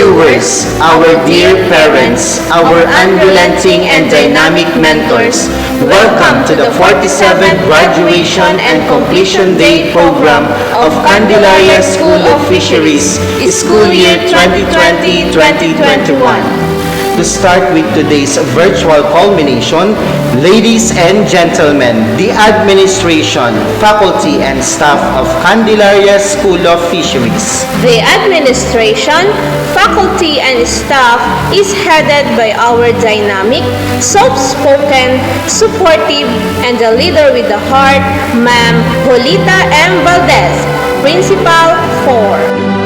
viewers, our dear parents, our unrelenting and dynamic mentors, welcome to the 47th Graduation and Completion Day program of Candelaria School of Fisheries, School Year 2020-2021. To start with today's virtual culmination, ladies and gentlemen, the administration, faculty, and staff of Candelaria School of Fisheries. The administration, faculty, and staff is headed by our dynamic, soft-spoken, supportive, and a leader with a heart, Ma'am Jolita M. Valdez, Principal 4.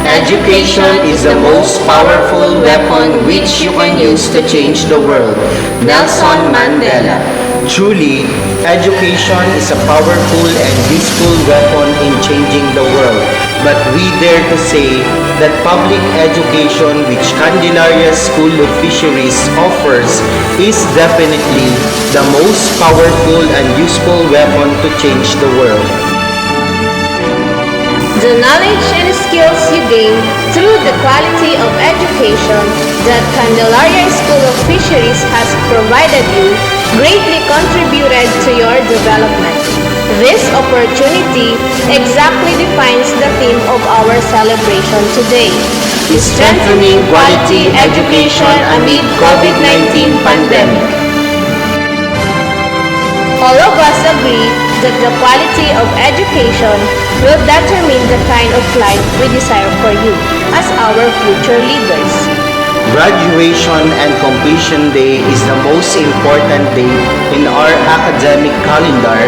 Education is the most powerful weapon which you can use to change the world. Nelson Mandela. Truly, education is a powerful and useful weapon in changing the world. But we dare to say that public education which Candelaria School of Fisheries offers is definitely the most powerful and useful weapon to change the world. The knowledge and skills you gain through the quality of education that Candelaria School of Fisheries has provided you greatly contributed to your development. This opportunity exactly defines the theme of our celebration today: strengthening quality education amid COVID-19 pandemic. All of us agree that the quality of education will determine the kind of life we desire for you as our future leaders. Graduation and Completion Day is the most important day in our academic calendar,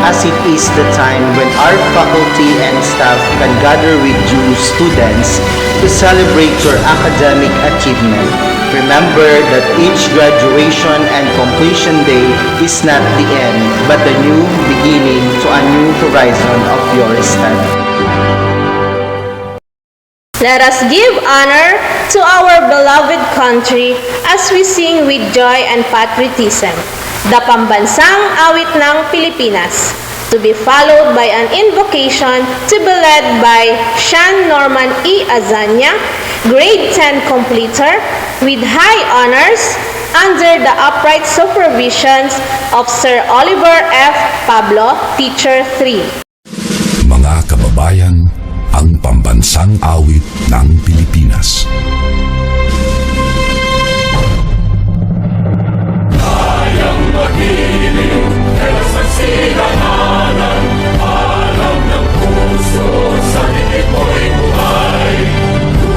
as it is the time when our faculty and staff can gather with you students to celebrate your academic achievement. Remember that each graduation and completion day is not the end, but a new beginning to a new horizon of your study. Let us give honor to our beloved country as we sing with joy and patriotism the Pambansang Awit ng Pilipinas, to be followed by an invocation to be led by Sean Norman E. Azanya, Grade 10 completer, with high honors under the upright supervisions of Sir Oliver F. Pablo, Teacher 3. Mga kababayan, ang Pambansang Awit ng Pilipinas. Kayang magiliw, kaya sa silanganan, alam ng puso, sa titik mo'y buhay.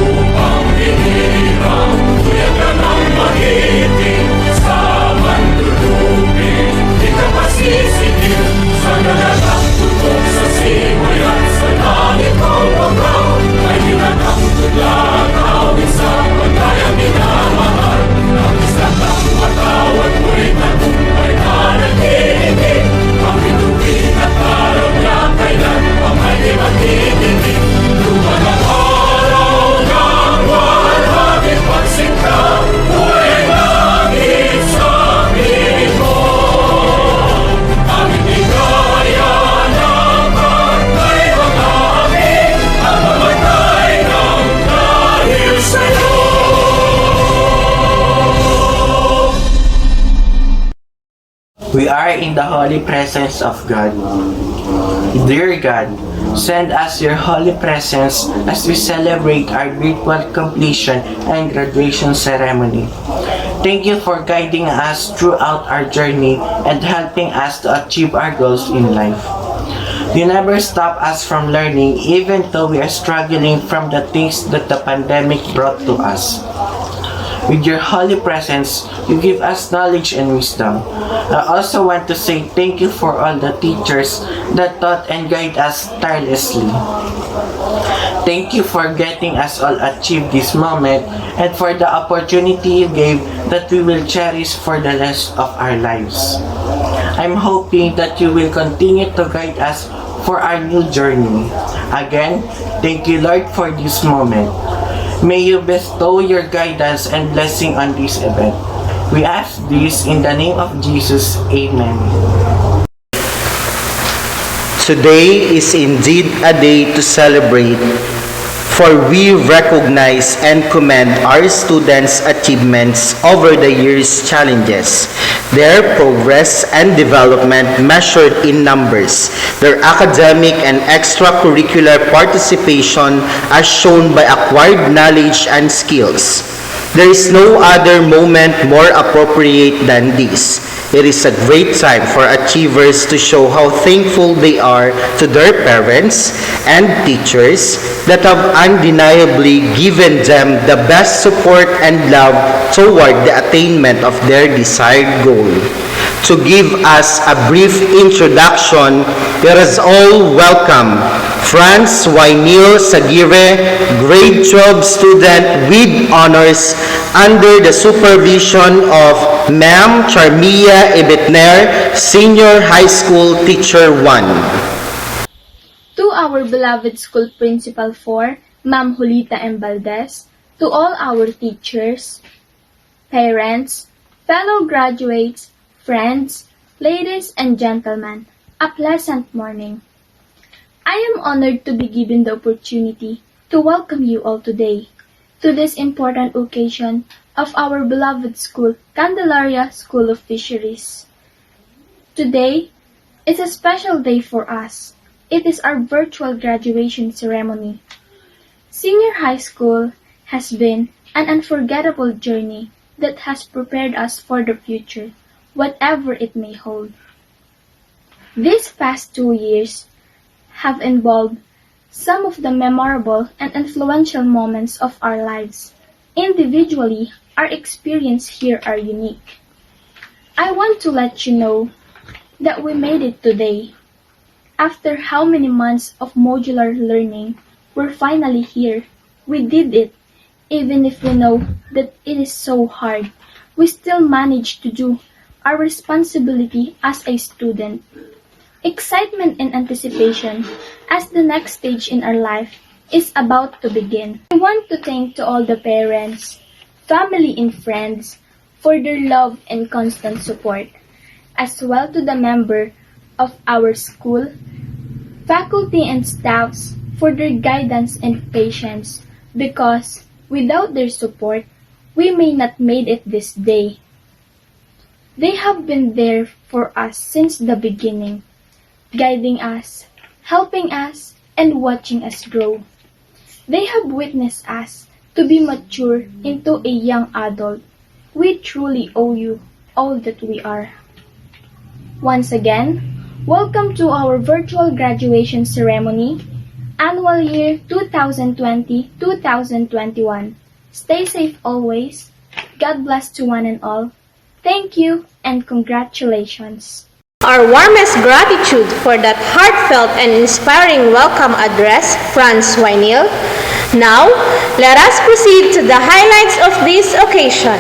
Upang hinirang, tuyagan ang magiting, sa mandulupin, di ka pasisigil, sa nalagang tutok sa simoy at sa langit ang pagkaw, ay hinanang tudlang awit sa pagkayang minamahal, ang isang ang matawad mo'y tagumpay na nag-iibig, ang bituin at araw niya kailan pa may di magtitigil. Luman ang araw ng walhagin pagsingkaw, buhay langit sa piling mo. Aming ligaya ng pagkay magamin, at mamatay ng dahil sa'yo. We are in the holy presence of God. Dear God, send us your holy presence as we celebrate our virtual completion and graduation ceremony. Thank you for guiding us throughout our journey and helping us to achieve our goals in life. You never stop us from learning, even though we are struggling from the things that the pandemic brought to us. With your holy presence, you give us knowledge and wisdom. I also want to say thank you for all the teachers that taught and guide us tirelessly. Thank you for getting us all achieve this moment and for the opportunity you gave that we will cherish for the rest of our lives. I'm hoping that you will continue to guide us for our new journey. Again, thank you, Lord, for this moment. May you bestow your guidance and blessing on this event. We ask this in the name of Jesus. Amen. Today is indeed a day to celebrate for we recognize and commend our students' achievements over the year's challenges, their progress and development measured in numbers, their academic and extracurricular participation as shown by acquired knowledge and skills. There is no other moment more appropriate than this. It is a great time for achievers to show how thankful they are to their parents and teachers that have undeniably given them the best support and love toward the attainment of their desired goal. To give us a brief introduction, let us all welcome Franz Wainil Sagire, grade 12 student with honors under the supervision of Ma'am Charmia Ibitner, Senior High School Teacher 1. To our beloved school principal 4, Ma'am Julita M. Valdez, to all our teachers, parents, fellow graduates, friends, ladies and gentlemen, a pleasant morning. I am honored to be given the opportunity to welcome you all today to this important occasion of our beloved school, Candelaria School of Fisheries. Today is a special day for us. It is our virtual graduation ceremony. Senior high school has been an unforgettable journey that has prepared us for the future, whatever it may hold. These past 2 years have involved some of the memorable and influential moments of our lives. Individually, our experience here are unique. I want to let you know that we made it today. After how many months of modular learning, we're finally here. We did it. Even if we know that it is so hard, we still managed to do our responsibility as a student. Excitement and anticipation as the next stage in our life is about to begin. I want to thank to all the parents, family and friends for their love and constant support, as well to the member of our school, faculty and staffs for their guidance and patience, because without their support, we may not made it this day. They have been there for us since the beginning, guiding us, helping us, and watching us grow. They have witnessed us to be mature into a young adult. We truly owe you all that we are. Once again, welcome to our virtual graduation ceremony, annual year 2020-2021. Stay safe always. God bless to one and all. Thank you and congratulations. Our warmest gratitude for that heartfelt and inspiring welcome address, Franz Wainil. Now, let us proceed to the highlights of this occasion.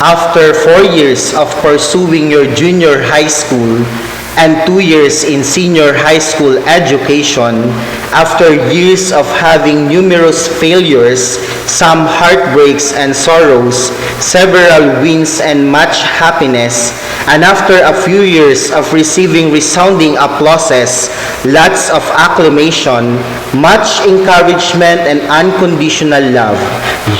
After 4 years of pursuing your junior high school and 2 years in senior high school education, after years of having numerous failures, some heartbreaks and sorrows, several wins and much happiness, and after a few years of receiving resounding applauses, lots of acclamation, much encouragement and unconditional love,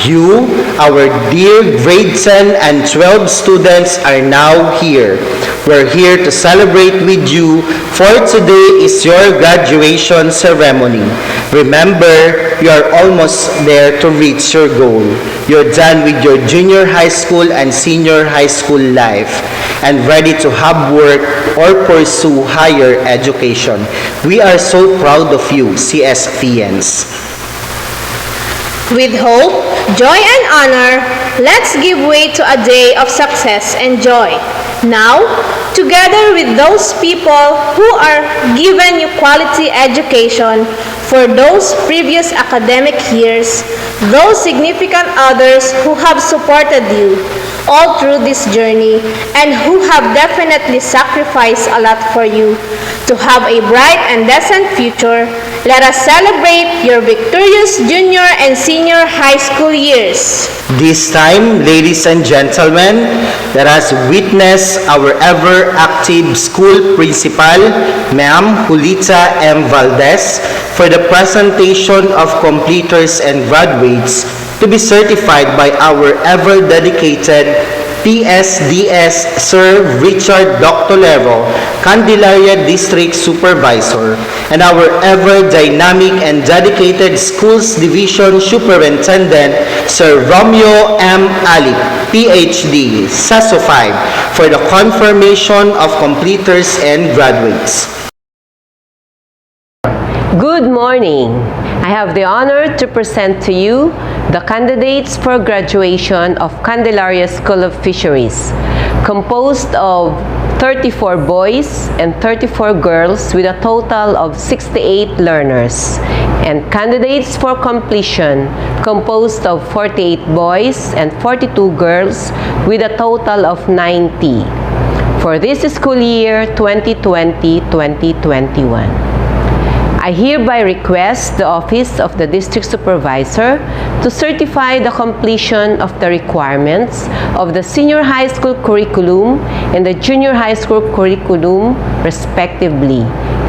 you, our dear grade 10 and 12 students, are now here. We're here to celebrate with you, for today is your graduation ceremony. Remember, you are almost there to reach your goal. You're done with your junior high school and senior high school life and ready to have work or pursue higher education. We are so proud of you, CSFians. With hope, joy and honor, let's give way to a day of success and joy. Now, together with those people who are given you quality education for those previous academic years, those significant others who have supported you all through this journey and who have definitely sacrificed a lot for you to have a bright and decent future, Let us celebrate your victorious junior and senior high school years. This time, ladies and gentlemen, let us witness our ever-active school principal, Ma'am Julita M. Valdez, for the presentation of completers and graduates to be certified by our ever-dedicated PSDS Sir Richard Doctolero, Candelaria District Supervisor, and our ever-dynamic and dedicated Schools Division Superintendent, Sir Romeo M. Alip, PhD, SESO 5, for the confirmation of completers and graduates. Good morning. I have the honor to present to you the candidates for graduation of Candelaria School of Fisheries, composed of 34 boys and 34 girls with a total of 68 learners, and candidates for completion, composed of 48 boys and 42 girls with a total of 90 for this school year 2020-2021. I hereby request the Office of the District Supervisor to certify the completion of the requirements of the senior high school curriculum and the junior high school curriculum, respectively,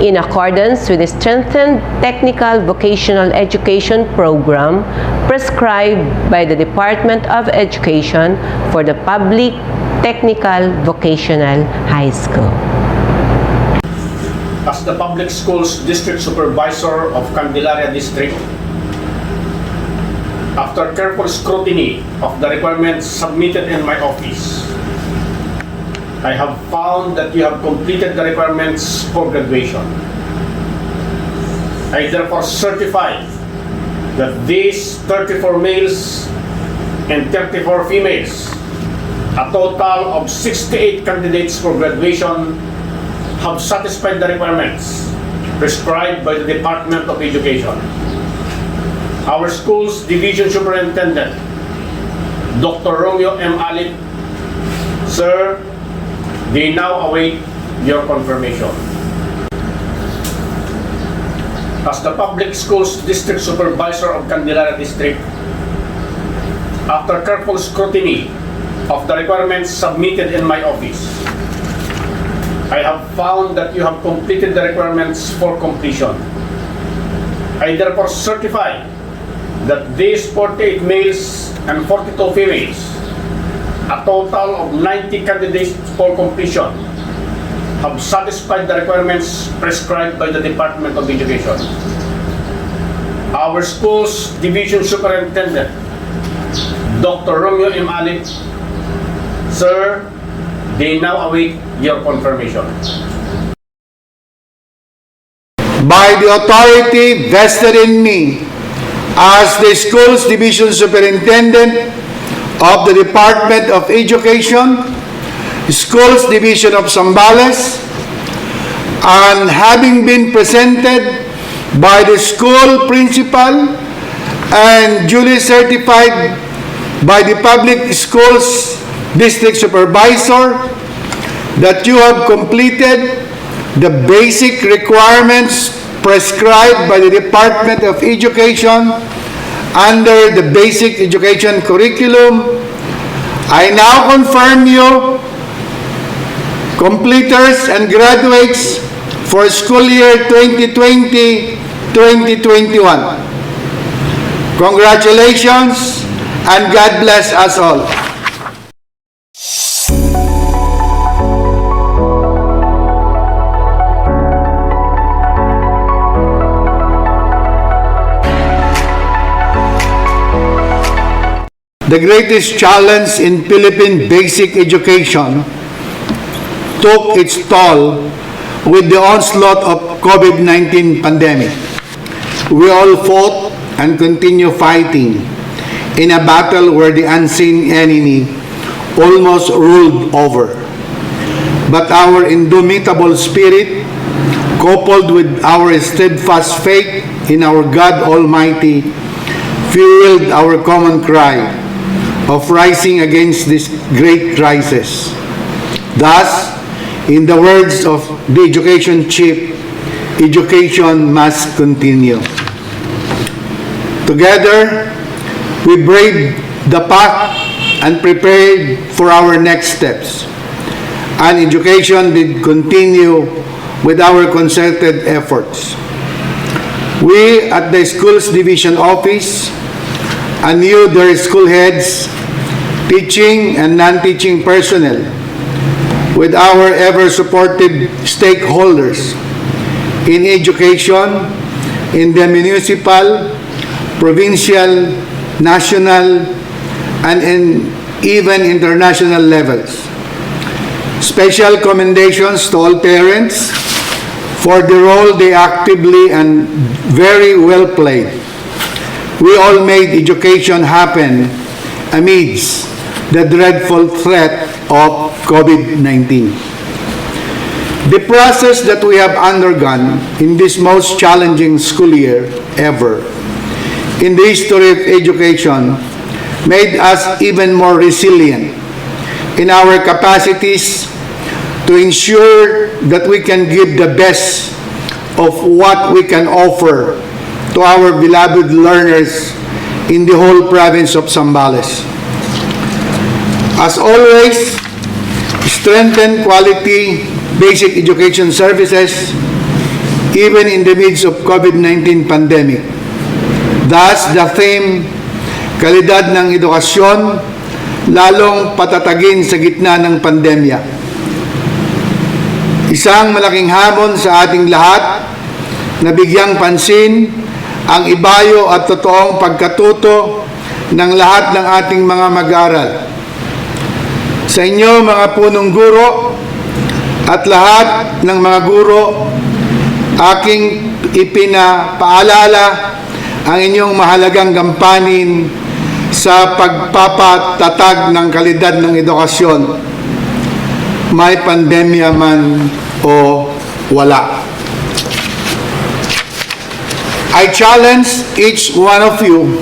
in accordance with the strengthened technical vocational education program prescribed by the Department of Education for the public technical vocational high school. As the Public Schools District Supervisor of Candelaria District, after careful scrutiny of the requirements submitted in my office, I have found that you have completed the requirements for graduation. I therefore certify that these 34 males and 34 females, a total of 68 candidates for graduation, have satisfied the requirements prescribed by the Department of Education. Our school's Division Superintendent, Dr. Romeo M. Alip, sir, they now await your confirmation. As the Public Schools District Supervisor of Candelaria District, after careful scrutiny of the requirements submitted in my office, I have found that you have completed the requirements for completion. I therefore certify that these 48 males and 42 females, a total of 90 candidates for completion, have satisfied the requirements prescribed by the Department of Education. Our school's Division Superintendent, Dr. Romeo M. Alip, sir, they now await your confirmation. By the authority vested in me as the school's Division Superintendent of the Department of Education, Schools Division of Zambales, and having been presented by the school principal and duly certified by the Public Schools District Supervisor that you have completed the basic requirements prescribed by the Department of Education under the Basic Education Curriculum, I now confirm you completers and graduates for school year 2020-2021. Congratulations and God bless us all. The greatest challenge in Philippine basic education took its toll with the onslaught of COVID-19 pandemic. We all fought and continue fighting in a battle where the unseen enemy almost ruled over. But our indomitable spirit, coupled with our steadfast faith in our God Almighty, fueled our common cry of rising against this great crisis. Thus, in the words of the Education Chief, education must continue. Together, we braved the path and prepared for our next steps. And education did continue with our concerted efforts. We at the school's division office and you, their school heads, teaching and non-teaching personnel, with our ever-supportive stakeholders in education, in the municipal, provincial, national, and even international levels. Special commendations to all parents for the role they actively and very well played. We all made education happen amidst the dreadful threat of COVID-19. The process that we have undergone in this most challenging school year ever in the history of education made us even more resilient in our capacities to ensure that we can give the best of what we can offer to our beloved learners in the whole province of Zambales. As always, strengthen quality basic education services even in the midst of COVID-19 pandemic. Thus, the theme, kalidad ng edukasyon, lalong patatagin sa gitna ng pandemya. Isang malaking hamon sa ating lahat na bigyang pansin ang ibayo at totoong pagkatuto ng lahat ng ating mga mag-aaral. Sa inyo mga punong guro at lahat ng mga guro, aking ipinapaalala ang inyong mahalagang gampanin sa pagpapatatag ng kalidad ng edukasyon, may pandemya man o wala. I challenge each one of you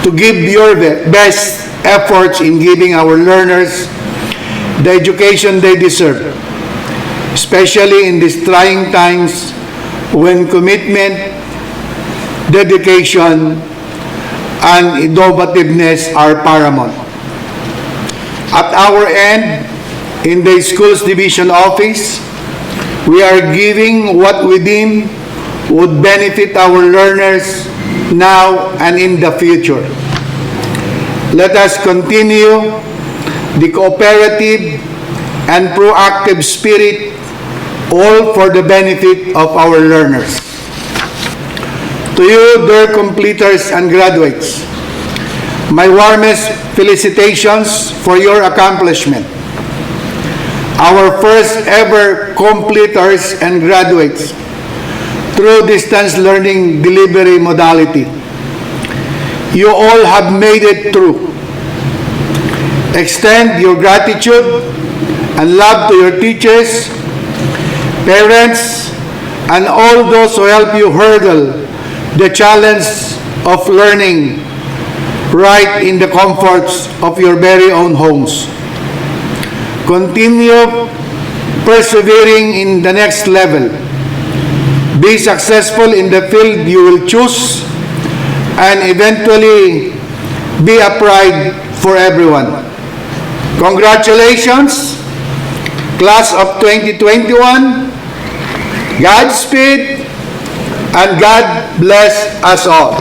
to give your best efforts in giving our learners the education they deserve, especially in these trying times when commitment, dedication, and innovativeness are paramount. At our end, in the school's division office, we are giving what we deem would benefit our learners now and in the future. Let us continue the cooperative and proactive spirit, all for the benefit of our learners. To you, dear completers and graduates, my warmest felicitations for your accomplishment. Our first ever completers and graduates through distance learning delivery modality. You all have made it through. Extend your gratitude and love to your teachers, parents, and all those who help you hurdle the challenge of learning right in the comforts of your very own homes. Continue persevering in the next level. Be successful in the field you will choose and eventually be a pride for everyone. Congratulations, class of 2021. Godspeed and God bless us all.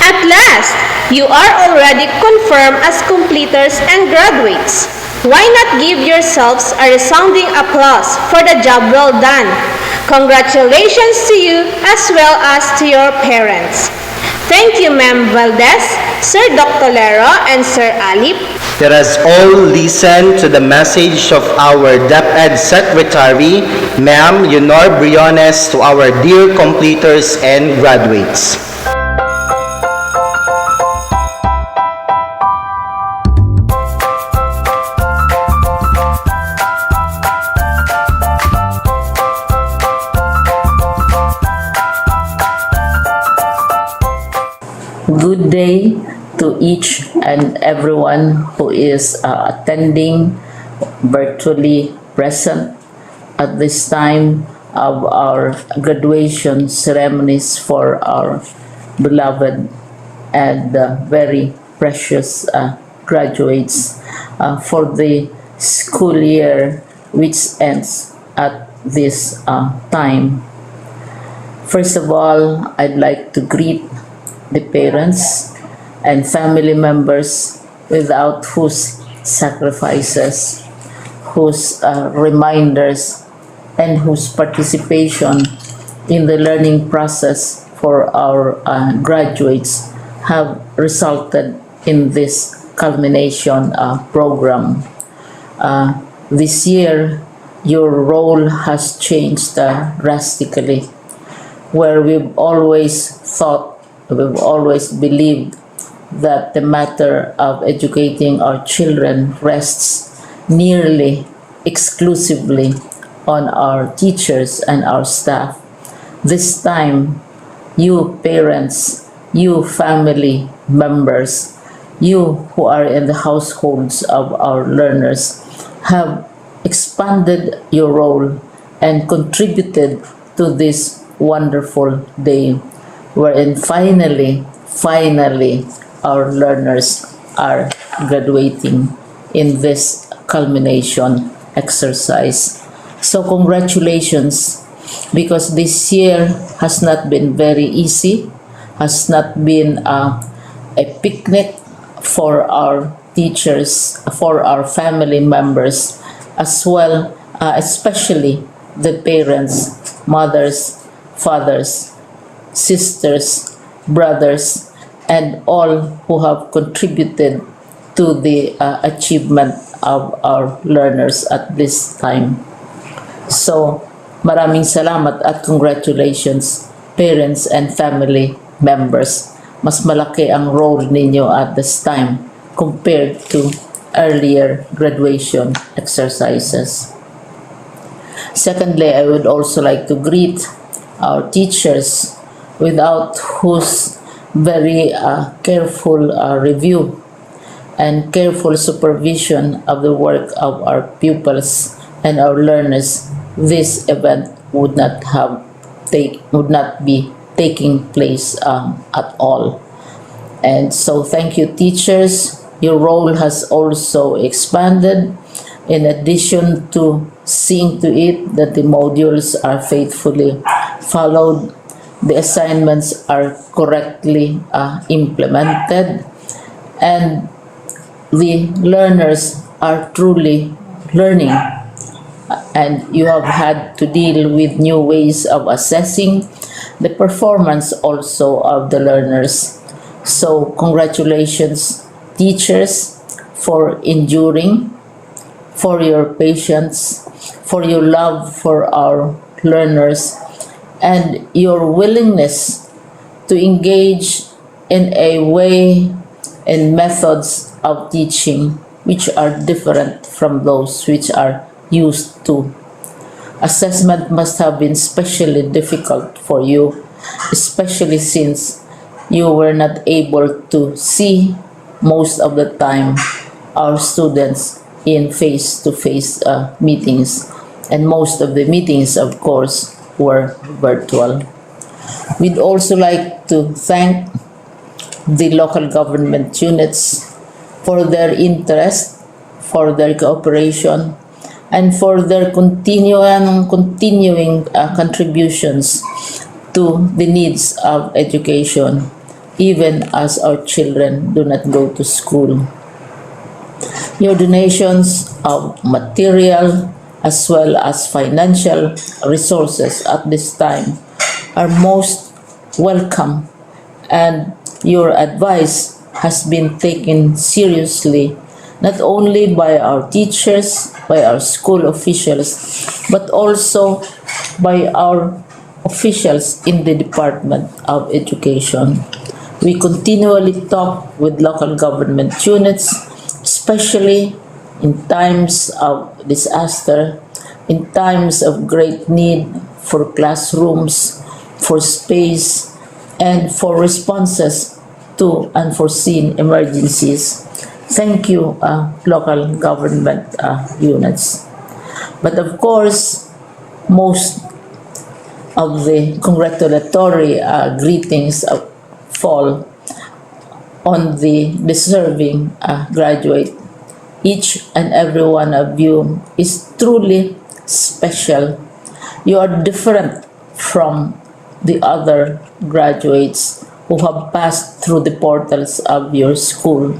At last, you are already confirmed as completers and graduates. Why not give yourselves a resounding applause for the job well done? Congratulations to you as well as to your parents. Thank you, Ma'am Valdez, Sir Dr. Lero, and Sir Alip. Let us all listen to the message of our DepEd Secretary, Ma'am Leonor Briones, to our dear completers and graduates. Good day to each and everyone who is attending virtually present at this time of our graduation ceremonies for our beloved and very precious graduates for the school year which ends at this time. First of all, I'd like to greet the parents and family members without whose sacrifices, whose reminders, and whose participation in the learning process for our graduates have resulted in this culmination program. This year, your role has changed drastically, where we've always thought, we've always believed that the matter of educating our children rests nearly exclusively on our teachers and our staff. This time, you parents, you family members, you who are in the households of our learners have expanded your role and contributed to this wonderful day wherein finally our learners are graduating in this culmination exercise. So congratulations, because this year has not been very easy, has not been a picnic for our teachers, for our family members, as well, especially the parents, mothers, fathers, sisters, brothers, and all who have contributed to the achievement of our learners at this time. So, maraming salamat at congratulations, parents and family members. Mas malaki ang role ninyo at this time compared to earlier graduation exercises. Secondly, I would also like to greet our teachers, without whose very careful review and careful supervision of the work of our pupils and our learners, this event would not be taking place at all. And so thank you, teachers. Your role has also expanded, in addition to seeing to it that the modules are faithfully followed, the assignments are correctly implemented, and the learners are truly learning. And you have had to deal with new ways of assessing the performance also of the learners. So congratulations, teachers, for enduring, for your patience, for your love for our learners, and your willingness to engage in a way and methods of teaching which are different from those which are used to. Assessment must have been especially difficult for you, especially since you were not able to see most of the time our students in face-to-face meetings, and most of the meetings, of course, were virtual. We'd also like to thank the local government units for their interest, for their cooperation, and for their continuing contributions to the needs of education, even as our children do not go to school. Your donations of material as well as financial resources at this time are most welcome, and your advice has been taken seriously not only by our teachers, by our school officials, but also by our officials in the Department of Education. We continually talk with local government units, especially in times of disaster, in times of great need for classrooms, for space, and for responses to unforeseen emergencies. Thank you, local government units. But of course, most of the congratulatory greetings fall on the deserving graduate. Each and every one of you is truly special. You are different from the other graduates who have passed through the portals of your school.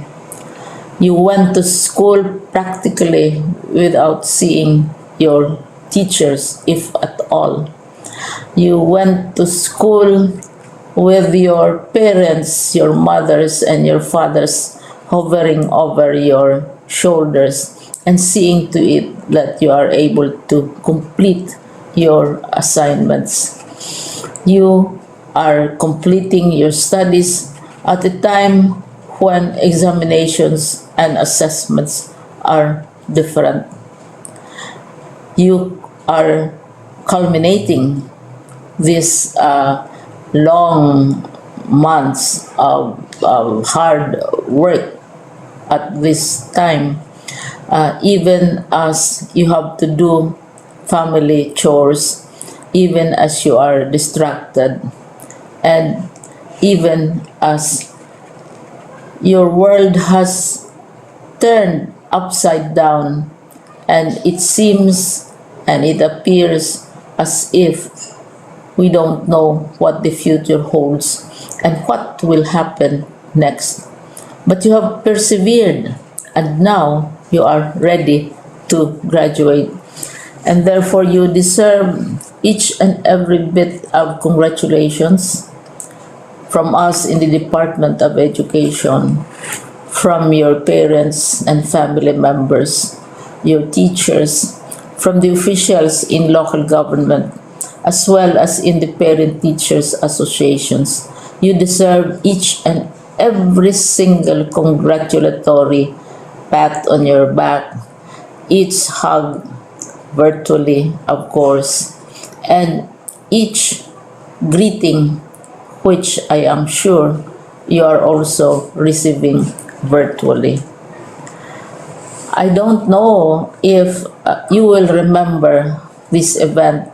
You went to school practically without seeing your teachers, if at all. You went to school with your parents, your mothers, and your fathers hovering over your shoulders and seeing to it that you are able to complete your assignments. You are completing your studies at a time when examinations and assessments are different. You are culminating these long months of hard work at this time, even as you have to do family chores, even as you are distracted, and even as your world has turned upside down, and it seems and it appears as if we don't know what the future holds and what will happen next. But you have persevered, and now you are ready to graduate. And therefore, you deserve each and every bit of congratulations from us in the Department of Education, from your parents and family members, your teachers, from the officials in local government, as well as in the parent teachers associations. You deserve each and every single congratulatory pat on your back, each hug virtually, of course, and each greeting, which I am sure you are also receiving virtually. I don't know if you will remember this event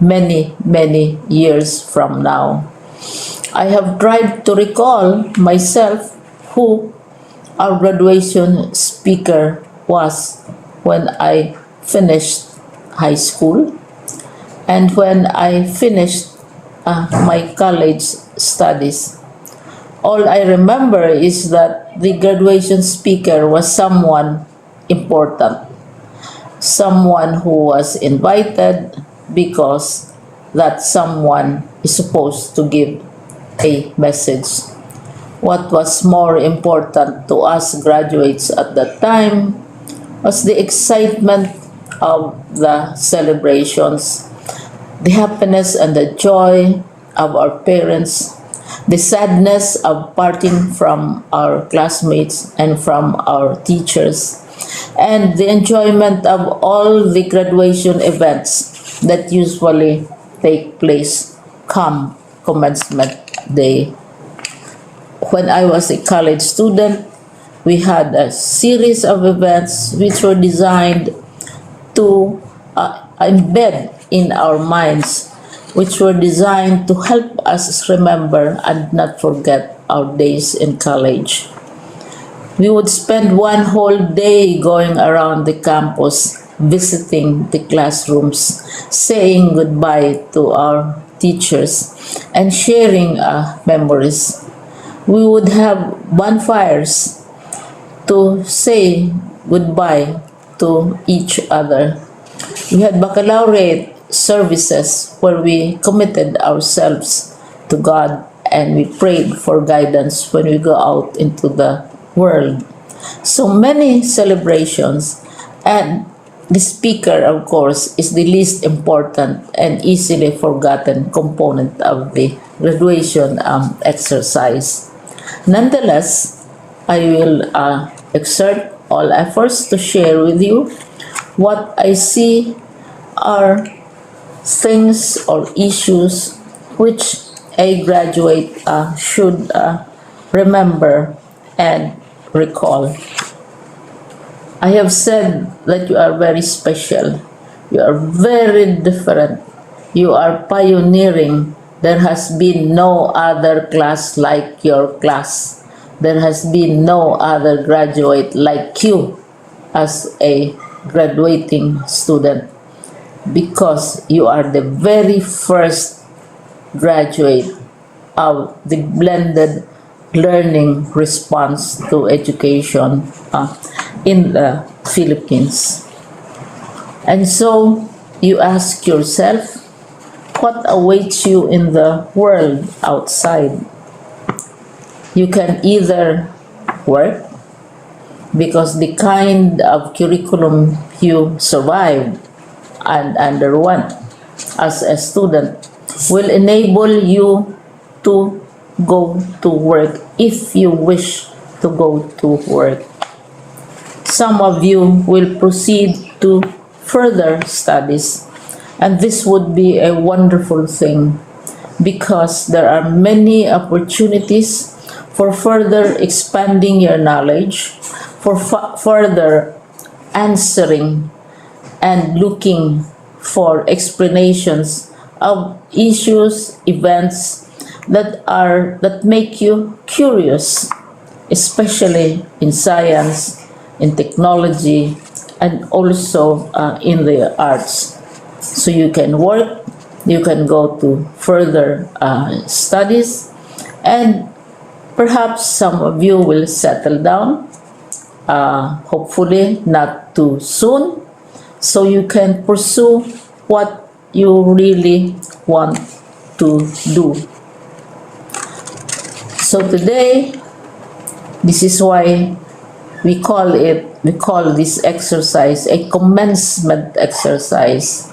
many years from now. I have tried to recall myself who our graduation speaker was when I finished high school and when I finished my college studies. All I remember is that the graduation speaker was someone important, someone who was invited because that someone is supposed to give a message. What was more important to us graduates at that time was the excitement of the celebrations, the happiness and the joy of our parents, the sadness of parting from our classmates and from our teachers, and the enjoyment of all the graduation events that usually take place come commencement day. When I was a college student, we had a series of events which were designed to embed in our minds, which were designed to help us remember and not forget our days in college. We would spend one whole day going around the campus, visiting the classrooms, saying goodbye to our teachers, and sharing memories. We would have bonfires to say goodbye to each other. We had baccalaureate services where we committed ourselves to God and we prayed for guidance when we go out into the world. So many celebrations, and the speaker, of course, is the least important and easily forgotten component of the graduation exercise. Nonetheless, I will exert all efforts to share with you what I see are things or issues which a graduate should remember and recall. I have said that you are very special. You are very different. You are pioneering. There has been no other class like your class. There has been no other graduate like you as a graduating student, because you are the very first graduate of the blended learning response to education in the Philippines. And so you ask yourself, what awaits you in the world outside? You can either work, because the kind of curriculum you survived and underwent as a student will enable you to go to work if you wish to go to work. Some of you will proceed to further studies, and this would be a wonderful thing, because there are many opportunities for further expanding your knowledge, for further answering and looking for explanations of issues, events that make you curious, especially in science, in technology, and also in the arts. So you can work, you can go to further studies, and perhaps some of you will settle down, hopefully not too soon, so you can pursue what you really want to do. So today, this is why we call this exercise a commencement exercise.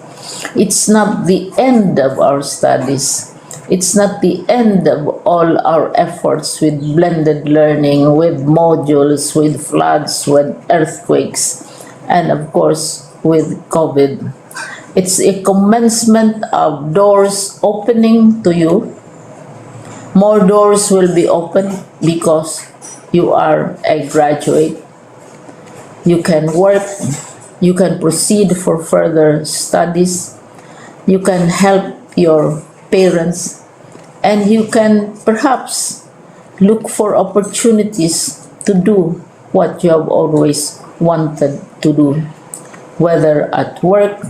It's not the end of our studies. It's not the end of all our efforts with blended learning, with modules, with floods, with earthquakes, and of course with COVID. It's a commencement of doors opening to you. More doors will be opened because you are a graduate. You can work, you can proceed for further studies, you can help your parents, and you can perhaps look for opportunities to do what you have always wanted to do, whether at work,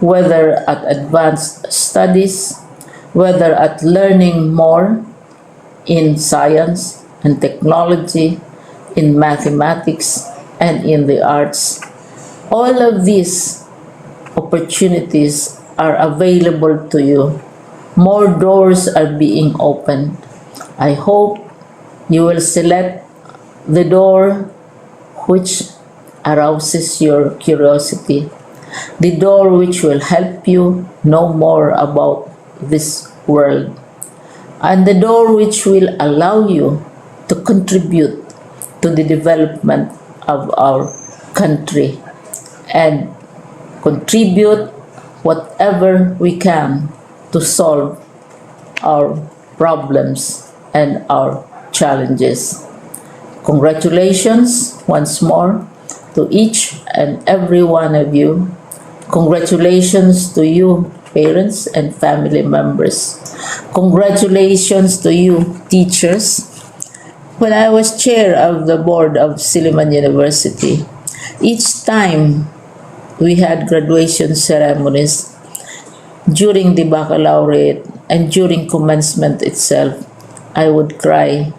whether at advanced studies, whether at learning more in science and technology, in mathematics, and in the arts. All of these opportunities are available to you. More doors are being opened. I hope you will select the door which arouses your curiosity, the door which will help you know more about this world, and the door which will allow you to contribute to the development of our country and contribute whatever we can to solve our problems and our challenges. Congratulations once more to each and every one of you. Congratulations to you, parents and family members. Congratulations to you, teachers. When I was chair of the board of Silliman University, each time we had graduation ceremonies, during the baccalaureate and during commencement itself, I would cry.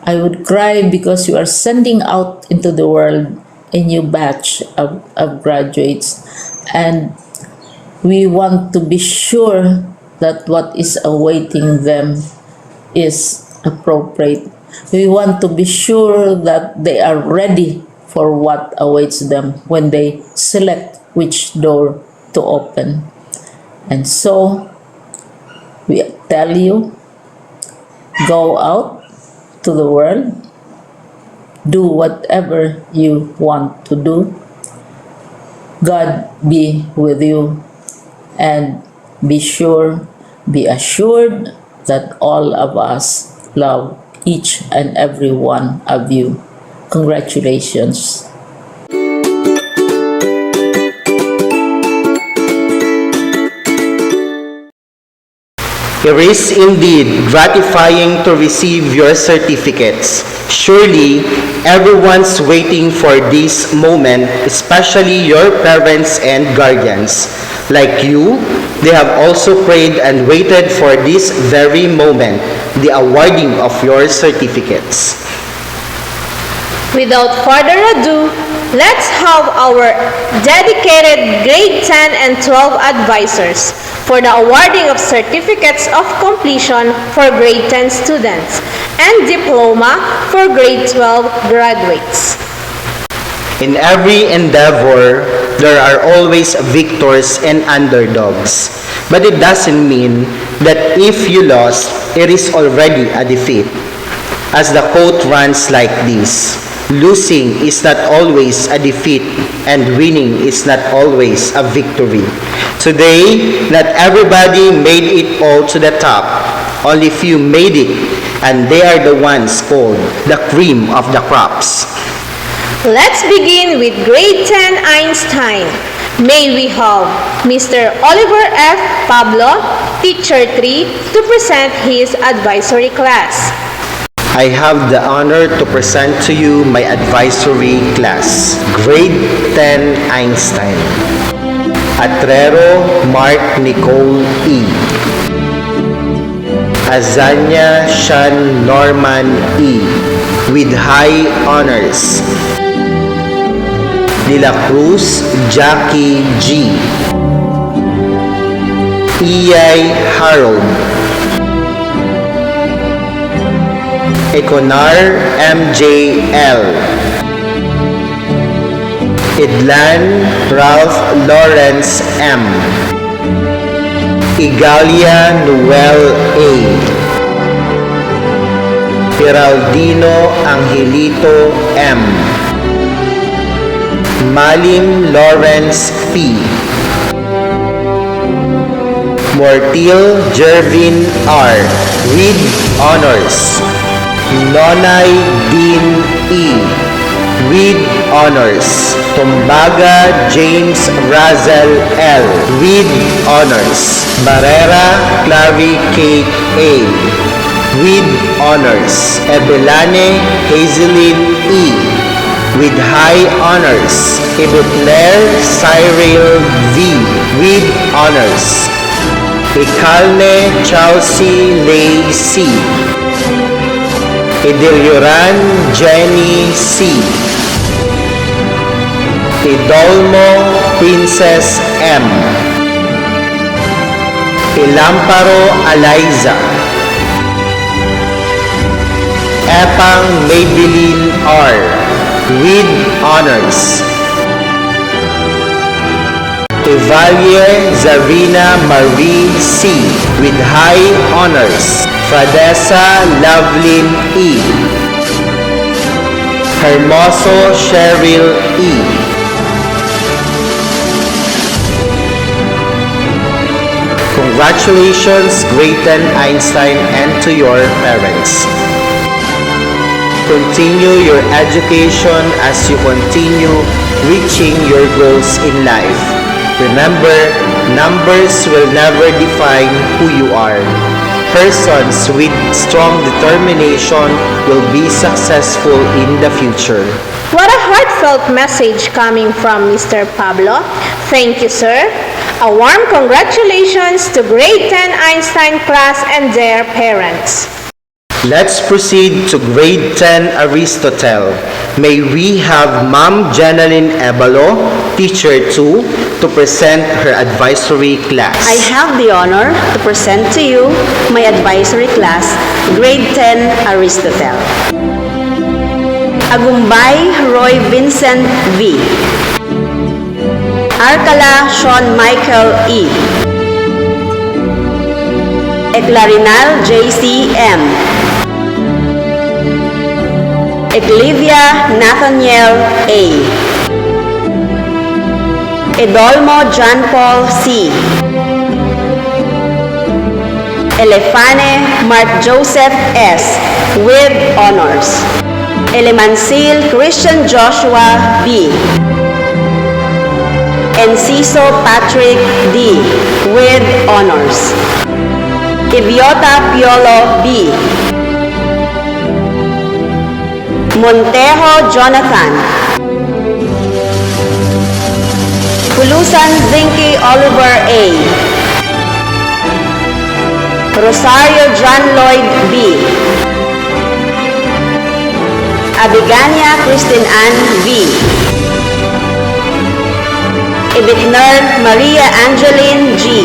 I would cry because you are sending out into the world a new batch of graduates, and we want to be sure that what is awaiting them is appropriate. We want to be sure that they are ready for what awaits them when they select which door to open. And so, we tell you, go out to the world, do whatever you want to do. God be with you, and be assured that all of us love each and every one of you. Congratulations. It is indeed gratifying to receive your certificates. Surely, everyone's waiting for this moment, especially your parents and guardians. Like you, they have also prayed and waited for this very moment, the awarding of your certificates. Without further ado, let's have our dedicated grade 10 and 12 advisors for the awarding of certificates of completion for grade 10 students and diploma for grade 12 graduates. In every endeavor, there are always victors and underdogs. But it doesn't mean that if you lost, it is already a defeat. As the quote runs like this, losing is not always a defeat and winning is not always a victory. Today, not everybody made it all to the top. Only few made it, and they are the ones called the cream of the crops. Let's begin with grade 10 Einstein. May we have Mr. Oliver F. Pablo, Teacher 3, to present his advisory class. I have the honor to present to you my advisory class, Grade 10 Einstein. Atrero Mark Nicole E. Azania Sean Norman E. with high honors. De la Cruz Jackie G. Iyay Harold. Econar MJL. Idlan Ralph Lawrence M. Igalia Noel A. Geraldino Angelito M. Malim Lawrence P. Mortil Jervin R. with honors. Nonay Dean E. with honors. Tumbaga James Razel L. with honors. Barrera Clary Kate A. with honors. Ebelane Hazelin E. with high honors. Ibutler Cyril V. with honors. Ikalne Chelsea Lay C. Idilioran Jenny C. Idolmo Princess M. Ilamparo Eliza. Epang Maybelline R. with honors. Evalier Zarina Marie C. with high honors. Fradessa Lovelyn E. Hermoso Cheryl E. Congratulations, Grade 10 Einstein, and to your parents. Continue your education as you continue reaching your goals in life. Remember, numbers will never define who you are. Persons with strong determination will be successful in the future. What a heartfelt message coming from Mr. Pablo. Thank you, sir. A warm congratulations to Grade 10 Einstein class and their parents. Let's proceed to Grade 10 Aristotle. May we have Ma'am Jenaline Ebalo, Teacher 2, to present her advisory class. I have the honor to present to you my advisory class, Grade 10 Aristotle. Agumbay Roy Vincent V. Arcala Sean Michael E. Eclarinal J.C. M. Eclivia Nathaniel A. Edolmo John Paul C. Elefane Mark Joseph S. with honors. Elemansil Christian Joshua B. Enciso Patrick D. with honors. Iviota Piolo B. Montejo Jonathan. Pulusan Zinky Oliver A. Rosario John Lloyd B. Abigania Christine Ann V. Ibitner Maria Angeline G.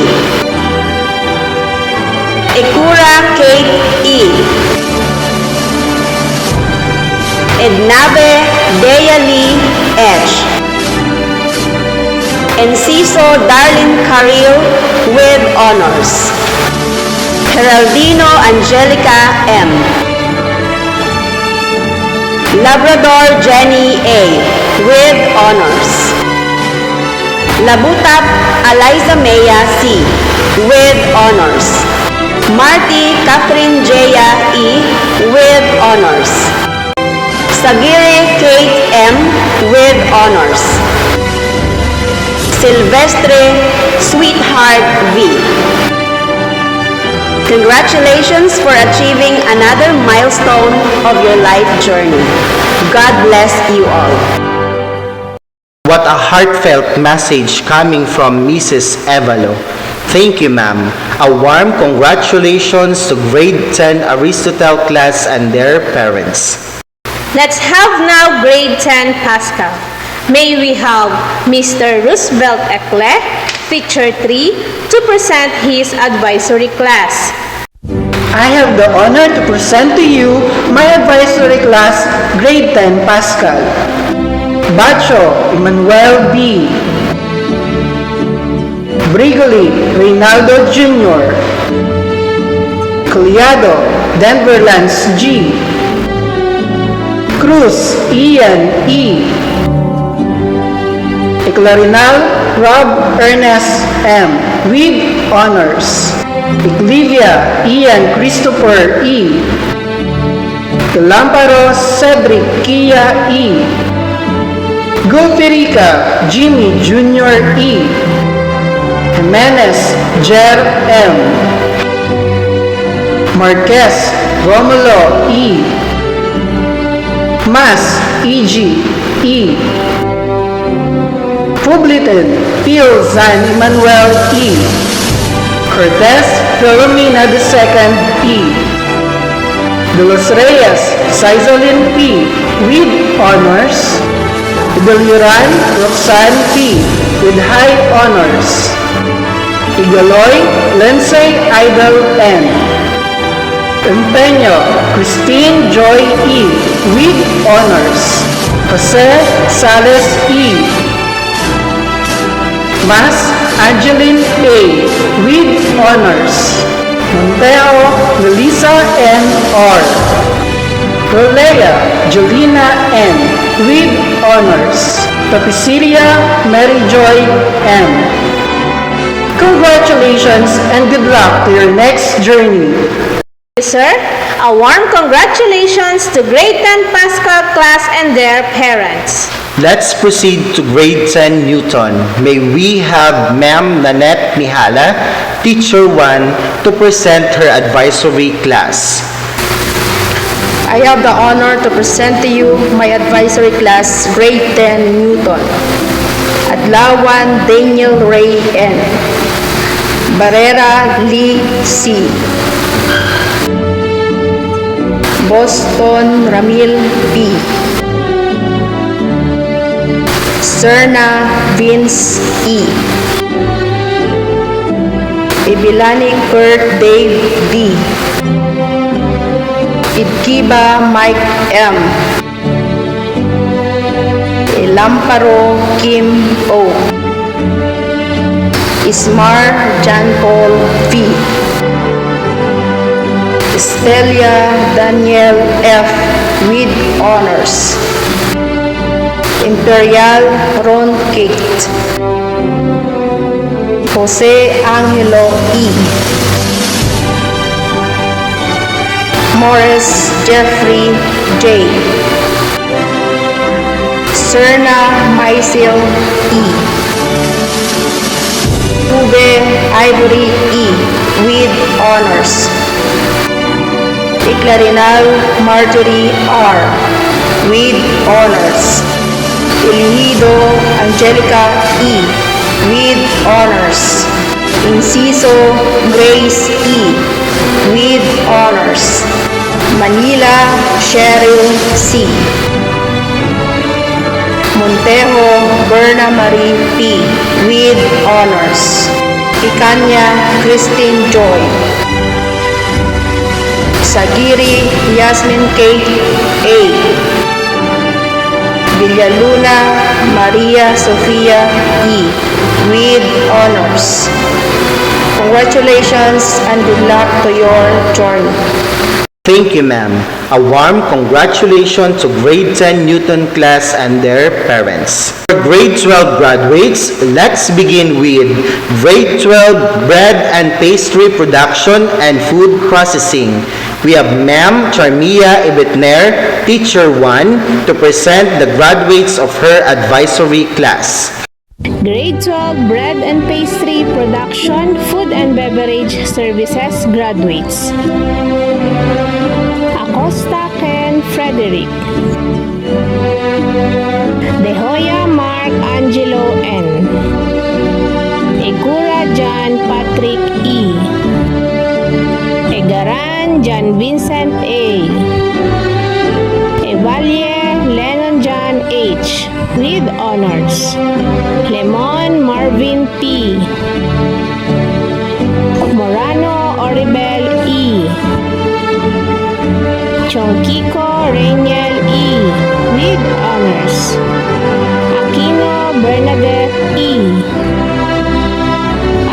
Ikura Kate E. Ednabe Dea Lee H. Enciso Darlene Carril with honors. Geraldino Angelica M. Labrador Jenny A. with honors. Labutap Eliza Maya C. with honors. Marty Catherine Jaya E. with honors. Sagire Kate M. with honors. Silvestre Sweetheart V. Congratulations for achieving another milestone of your life journey. God bless you all. What a heartfelt message coming from Mrs. Evalo. Thank you, ma'am. A warm congratulations to grade 10 Aristotle class and their parents. Let's have now grade 10 Pascal. May we have Mr. Roosevelt Ekle, teacher 3, to present his advisory class. I have the honor to present to you my advisory class, grade 10 Pascal. Bacho Emmanuel B. Brigoli Reynaldo Jr. Collado Denver Lance G. Cruz Ian E. Eclarinal Rob Ernest M. with honors. Eclivia Ian Christopher E. Lamparo Cedric Kia E. Gulferica Jimmy Jr. E. Jimenez Jer M. Marquez Romulo E. Mas E.G. E. Publiton Pio Zan Emmanuel E. Cortez Filomena II E. De Los Reyes Sizelin P. with honors. Idaluran Roxanne P. with high honors. Igaloy Lindsay Idol N. Empeño Christine Joy E. with honors. Jose Sales E. Mas Angeline A. with honors. Monteo Melissa N. R. Rolea Jolina N. with honors. Tapiciria Mary Joy M. Congratulations and good luck to your next journey. Sir, a warm congratulations to grade 10 Pascal class and their parents. Let's proceed to grade 10 Newton. May we have Ma'am Nanette Mihala, teacher 1, to present her advisory class. I have the honor to present to you my advisory class, grade 10 Newton. Adlawan Daniel Ray N. Barrera Lee C. Boston Ramil P. Serna Vince E. Ibilani Kurt Dave D. Idkiba Mike M. Ilamparo Kim O. Ismar John Paul V. Estelia Daniel F. with honors. Imperial Ron Kate. Jose Angelo E. Morris Jeffrey J. Serna Mysil E. Ube Ivory E. with honors. Eclarinal Marjorie R. with honors. Elihido Angelica E. with honors. Inciso Grace E. with honors. Manila Cheryl C. Montejo Berna Marie P. with honors. Icanya Christine Joy. Sagiri Yasmin Kate A. Villaluna Maria Sofia E. with honors. Congratulations and good luck to your journey. Thank you, ma'am. A warm congratulations to grade 10 Newton class and their parents. For grade 12 graduates, let's begin with grade 12 bread and pastry production and food processing. We have Ma'am Charmia Ibetner, Teacher 1, to present the graduates of her advisory class. Grade 12 Bread and Pastry Production, Food and Beverage Services graduates. Acosta Ken Frederick. De Hoya Mark Angelo N. Egura John Patrick E. Egaran John Vincent A. Evalier Lennon John H. with honors. Lemon Marvin P. Morano Oribel E. Chonquico Rainiel E. with honors. Aquino Bernadette E.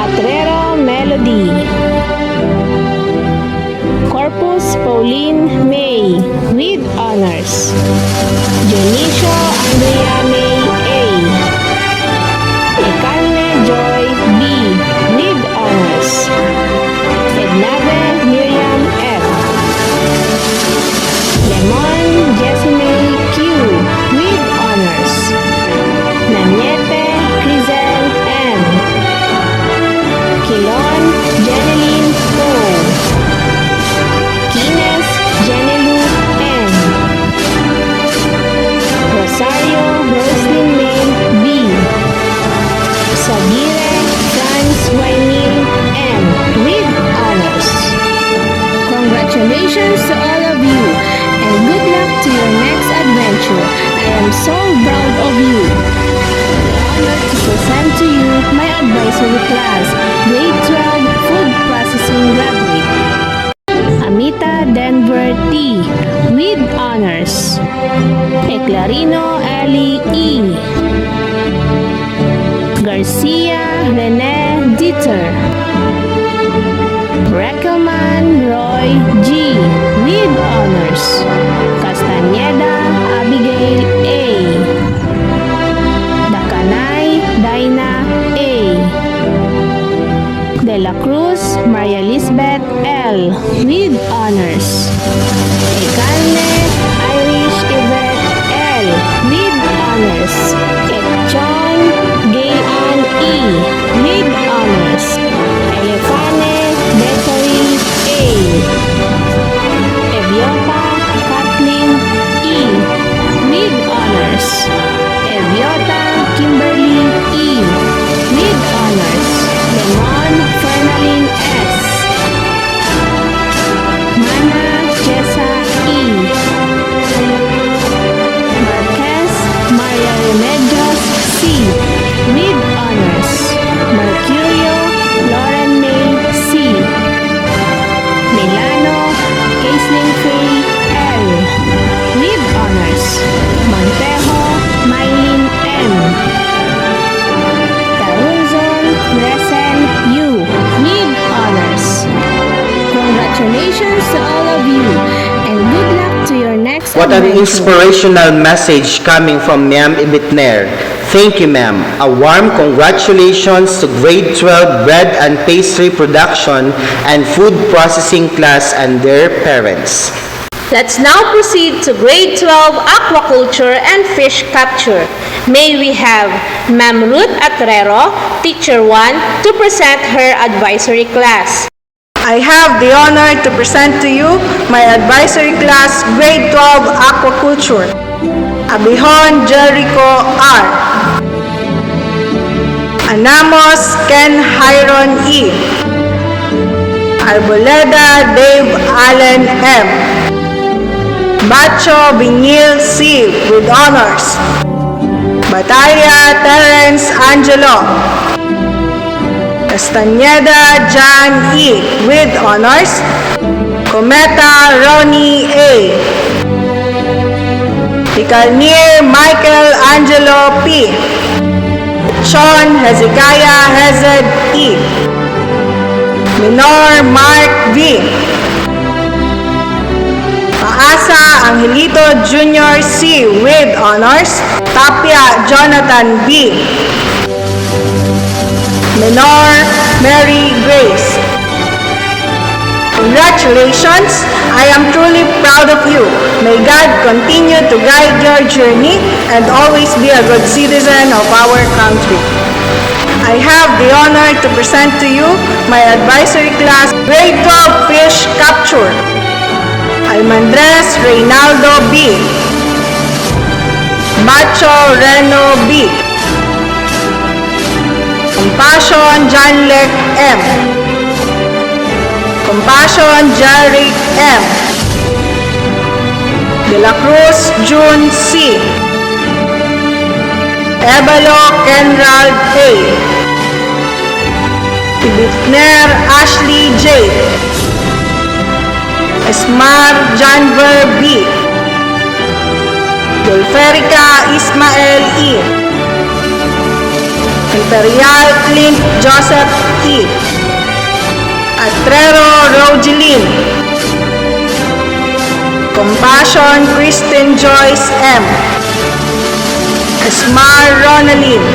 Atrero Melody. Corpus Pauline May with honors. Dionisio Andrea May A. Ecarne Joy B. with honors. Ednave Miriam F. Lemon Jessamine Q. with honors. Naniete Crizel M. Kilon Jeneline O. Kines Jenelu N. Rosario Roslyn May B. Sabire Franz Wainil M. with honors. Congratulations to all of you and good luck to your next adventure. I am so proud of you. I am honored to present to you my advisory class, grade 12 food processing graduate. Amita Denver T. with honors. Eclarino Ellie E. Garcia Rene Dieter. Reckelman Roy G. with honors. Castañeda Abigail A. Dakanay Daina A. De la Cruz Maria Lisbeth L. with honors. Ecarne Irish Yvette L. with honors. Ekchon Gayan E. with honors. Elefane Desiree A. Eviota Kathleen E. with honors. Eviota Kimberly E. with honors. Lemon Fernalyn S. Mana Jessa E. Marquez Maria Remedios C. with honors. Mercurio Lauren May C. Milano Caitlin Faye L. with honors. Montejo Mylene M. Tarunzon Resen U. with honors. Congratulations to all of you and good luck to your next What an adventure. inspirational message coming from Ma'am Ibitner. Thank you, ma'am. A warm congratulations to grade 12 bread and pastry production and food processing class and their parents. Let's now proceed to grade 12 aquaculture and fish capture. May we have Ma'am Ruth Atrero, Teacher 1, to present her advisory class. I have the honor to present to you my advisory class, Grade 12 Aquaculture. Abihon Jericho R. Anamos Ken Hiron E. Arboleda Dave Allen M. Bacho Binyil C. with honors. Bataya Terence Angelo. Castañeda John E. with honors. Cometa Ronnie A. Pikalnir Michael Angelo P. Sean Hezekiah Hezed E. Minor Mark V. Paasa Angelito Jr. C. with honors. Tapia Jonathan B. Minor Mary Grace. Congratulations! I am truly proud of you. May God continue to guide your journey and always be a good citizen of our country. I have the honor to present to you my advisory class, Grade 12 Fish Capture. Almandres Reynaldo B. Bacho Reno B. Compassion Janlek M. Compassion Jeric M. De la Cruz June C. Ebalo Kenrald A. Ibitner Ashley J. Esmar Janver B. Dolferica Ismael E. Imperial Clint Joseph E. Atrero Rogelin. Compassion Kristen Joyce M. Esmar Ronalyn.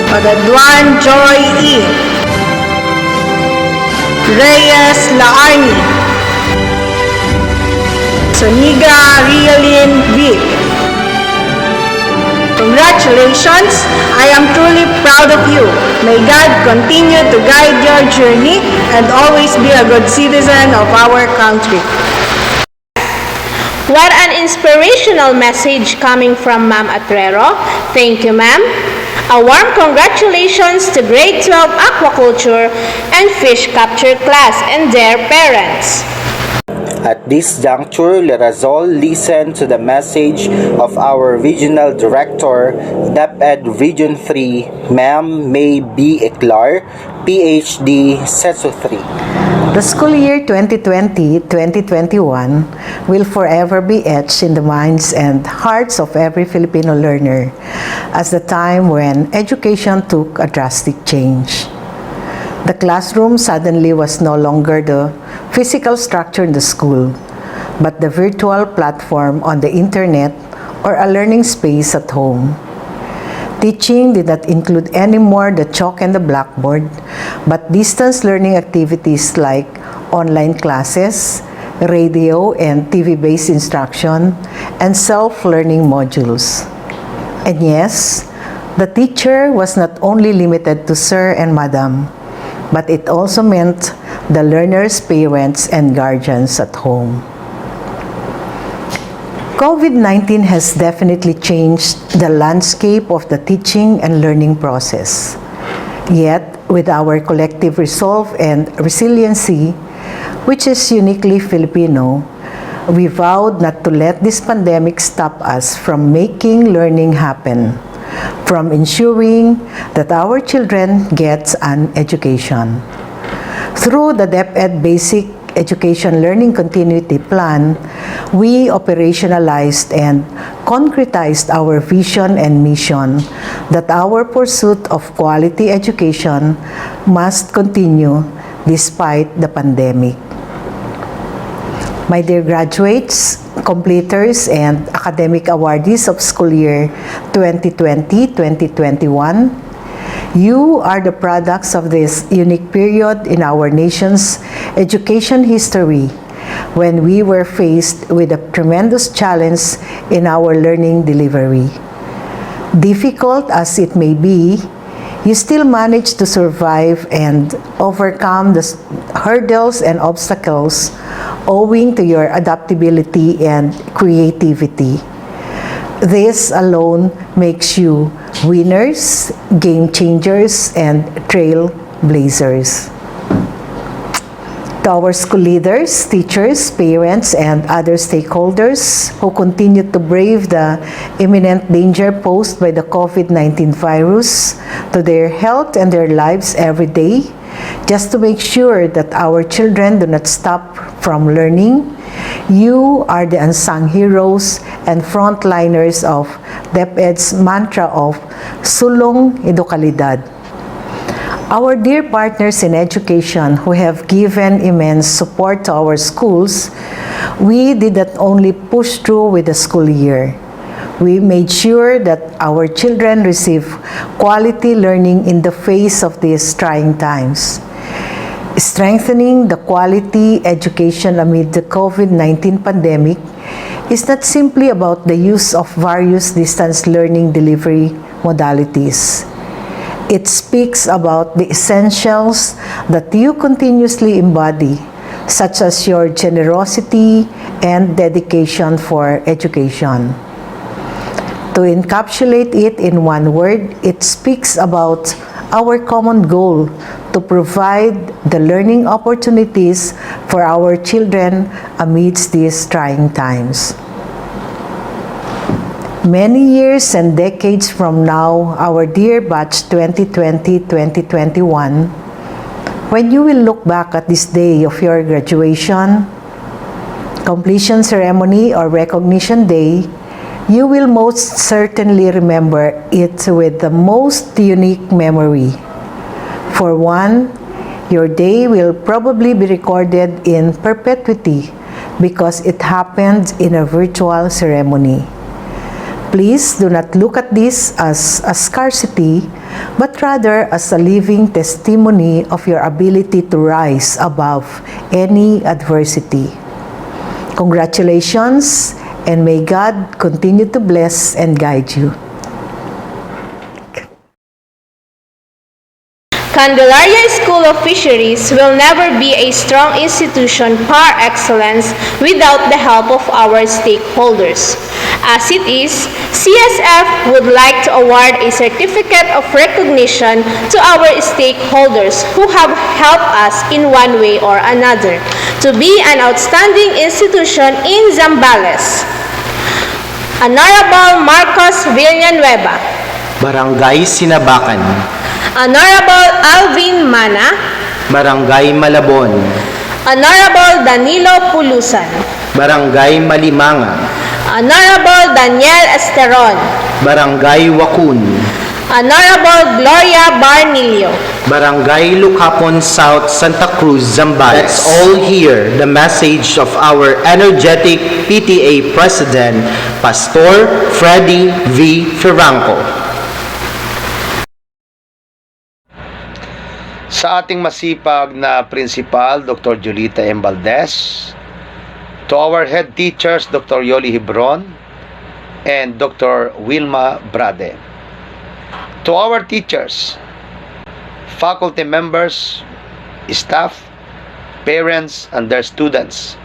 Pagaduan Joy E. Reyes Laarni. Soniga Rialin V. Congratulations! I am truly proud of you. May God continue to guide your journey and always be a good citizen of our country. What an inspirational message coming from Ma'am Atrero. Thank you, ma'am. A warm congratulations to Grade 12 Aquaculture and Fish Capture class and their parents. At this juncture, let us all listen to the message of our Regional Director, DepEd Region 3, Ma'am May B. Eklar, PhD, CESO 3. The school year 2020-2021 will forever be etched in the minds and hearts of every Filipino learner as the time when education took a drastic change. The classroom suddenly was no longer the physical structure in the school, but the virtual platform on the internet or a learning space at home. Teaching did not include anymore the chalk and the blackboard, but distance learning activities like online classes, radio and TV-based instruction, and self-learning modules. And yes, the teacher was not only limited to sir and madam, but it also meant the learners' parents and guardians at home. COVID-19 has definitely changed the landscape of the teaching and learning process. Yet, with our collective resolve and resiliency, which is uniquely Filipino, we vowed not to let this pandemic stop us from making learning happen, from ensuring that our children get an education. Through the DepEd Basic Education Learning Continuity Plan, we operationalized and concretized our vision and mission that our pursuit of quality education must continue despite the pandemic. My dear graduates, completers, and academic awardees of school year 2020-2021, you are the products of this unique period in our nation's education history when we were faced with a tremendous challenge in our learning delivery. Difficult as it may be, You still manage to survive and overcome the hurdles and obstacles owing to your adaptability and creativity. This alone makes you winners, game changers, and trailblazers. To our school leaders, teachers, parents, and other stakeholders who continue to brave the imminent danger posed by the COVID-19 virus to their health and their lives every day, just to make sure that our children do not stop from learning, you are the unsung heroes and frontliners of DepEd's mantra of Sulong Edukalidad. Our dear partners in education who have given immense support to our schools, we did not only push through with the school year. We made sure that our children receive quality learning in the face of these trying times. Strengthening the quality education amid the COVID-19 pandemic is not simply about the use of various distance learning delivery modalities. It speaks about the essentials that you continuously embody, such as your generosity and dedication for education. To encapsulate it in one word, it speaks about our common goal to provide the learning opportunities for our children amidst these trying times. Many years and decades from now, our dear batch 2020-2021, when you will look back at this day of your graduation, completion ceremony, or recognition day, you will most certainly remember it with the most unique memory. For one, your day will probably be recorded in perpetuity because it happened in a virtual ceremony. Please do not look at this as a scarcity, but rather as a living testimony of your ability to rise above any adversity. Congratulations, and may God continue to bless and guide you. Candelaria School of Fisheries will never be a strong institution par excellence without the help of our stakeholders. As it is, CSF would like to award a certificate of recognition to our stakeholders who have helped us in one way or another to be an outstanding institution in Zambales. Honorable Marcos Villanueva, Barangay Sinabakan, Honorable Alvin Mana, Barangay Malabon, Honorable Danilo Pulusan, Barangay Malimanga, Honorable Daniel Esteron, Barangay Wakun, Honorable Gloria Barnilio, Barangay Lucapon South, Santa Cruz, Zambales. Let's all hear the message of our energetic PTA President, Pastor Freddy V. Ferranco. Sa ating masipag na Principal, Dr. Julita M. Valdez, to our head teachers, Dr. Yoli Hebron and Dr. Wilma Brade, to our teachers, faculty members, staff, parents, and their students,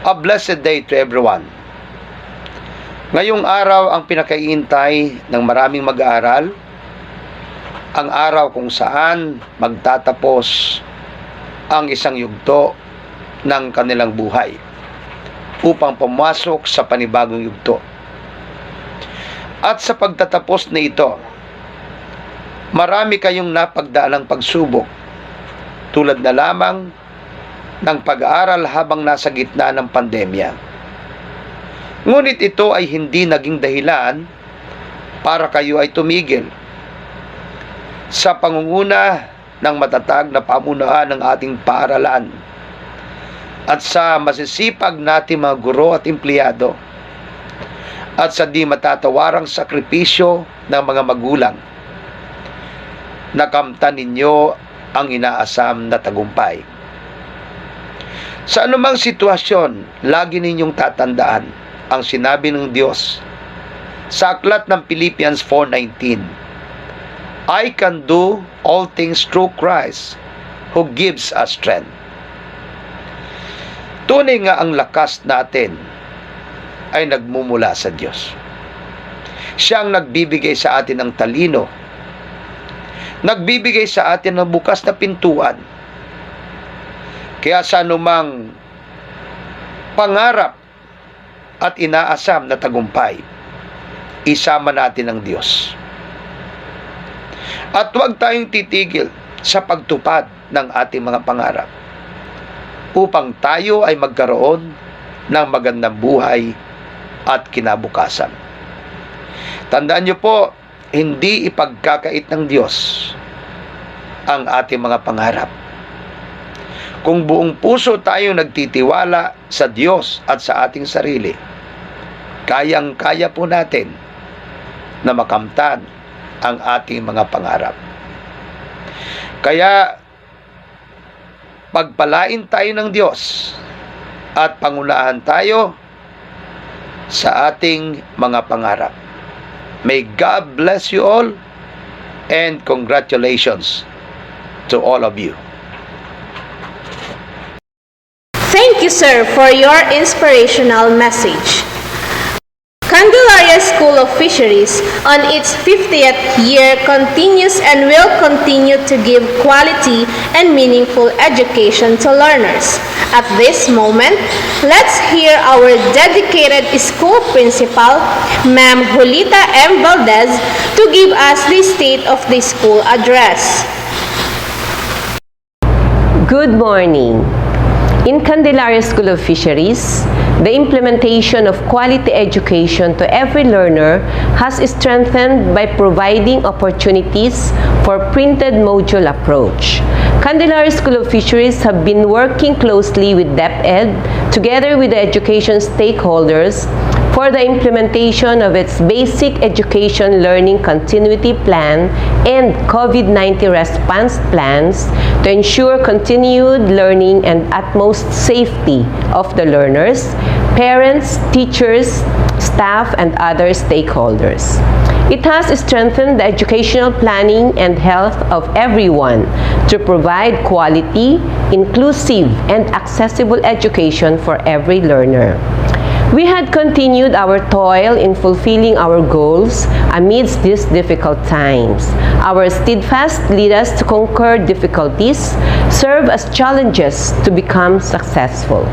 a blessed day to everyone. Ngayong araw ang pinakaihintay ng maraming mag-aaral, ang araw kung saan magtatapos ang isang yugto ng kanilang buhay upang pumasok sa panibagong yugto. At sa pagtatapos na ito, marami kayong napagdaanang pagsubok, tulad na lamang ng pag-aaral habang nasa gitna ng pandemya. Ngunit ito ay hindi naging dahilan para kayo ay tumigil. Sa pangunguna ng matatag na pamunuan ng ating paaralan at sa masisipag nating mga guro at empleyado at sa di matatawarang sakripisyo ng mga magulang, nakamtan ninyo ang inaasam na tagumpay. Sa anumang sitwasyon, lagi ninyong tatandaan ang sinabi ng Diyos sa aklat ng Philippians 4:19. I can do all things through Christ who gives us strength. Tunay nga ang lakas natin ay nagmumula sa Diyos. Siya ang nagbibigay sa atin ng talino, nagbibigay sa atin ng bukas na pintuan. Kaya sa anumang pangarap at inaasam na tagumpay, isama natin ang Diyos. At huwag tayong titigil sa pagtupad ng ating mga pangarap upang tayo ay magkaroon ng magandang buhay at kinabukasan. Tandaan niyo po, hindi ipagkakait ng Diyos ang ating mga pangarap. Kung buong puso tayong nagtitiwala sa Diyos at sa ating sarili, kayang-kaya po natin na makamtan ang ating mga pangarap. Kaya, pagpalain tayo ng Diyos at pangunahan tayo sa ating mga pangarap. May God bless you all and congratulations to all of you. Thank you, sir, for your inspirational message. Candelaria School of Fisheries, on its 50th year, continues and will continue to give quality and meaningful education to learners. At this moment, let's hear our dedicated school principal, Ma'am Julita M. Valdez, to give us the State of the School address. Good morning. In Candelaria School of Fisheries, the implementation of quality education to every learner has strengthened by providing opportunities for printed module approach. Candelaria School of Fisheries have been working closely with DepEd together with the education stakeholders for the implementation of its basic education learning continuity plan and COVID-19 response plans to ensure continued learning and utmost safety of the learners, parents, teachers, staff, and other stakeholders. It has strengthened the educational planning and health of everyone to provide quality, inclusive, and accessible education for every learner. We had continued our toil in fulfilling our goals amidst these difficult times. Our steadfast lead us to conquer difficulties, serve as challenges to become successful.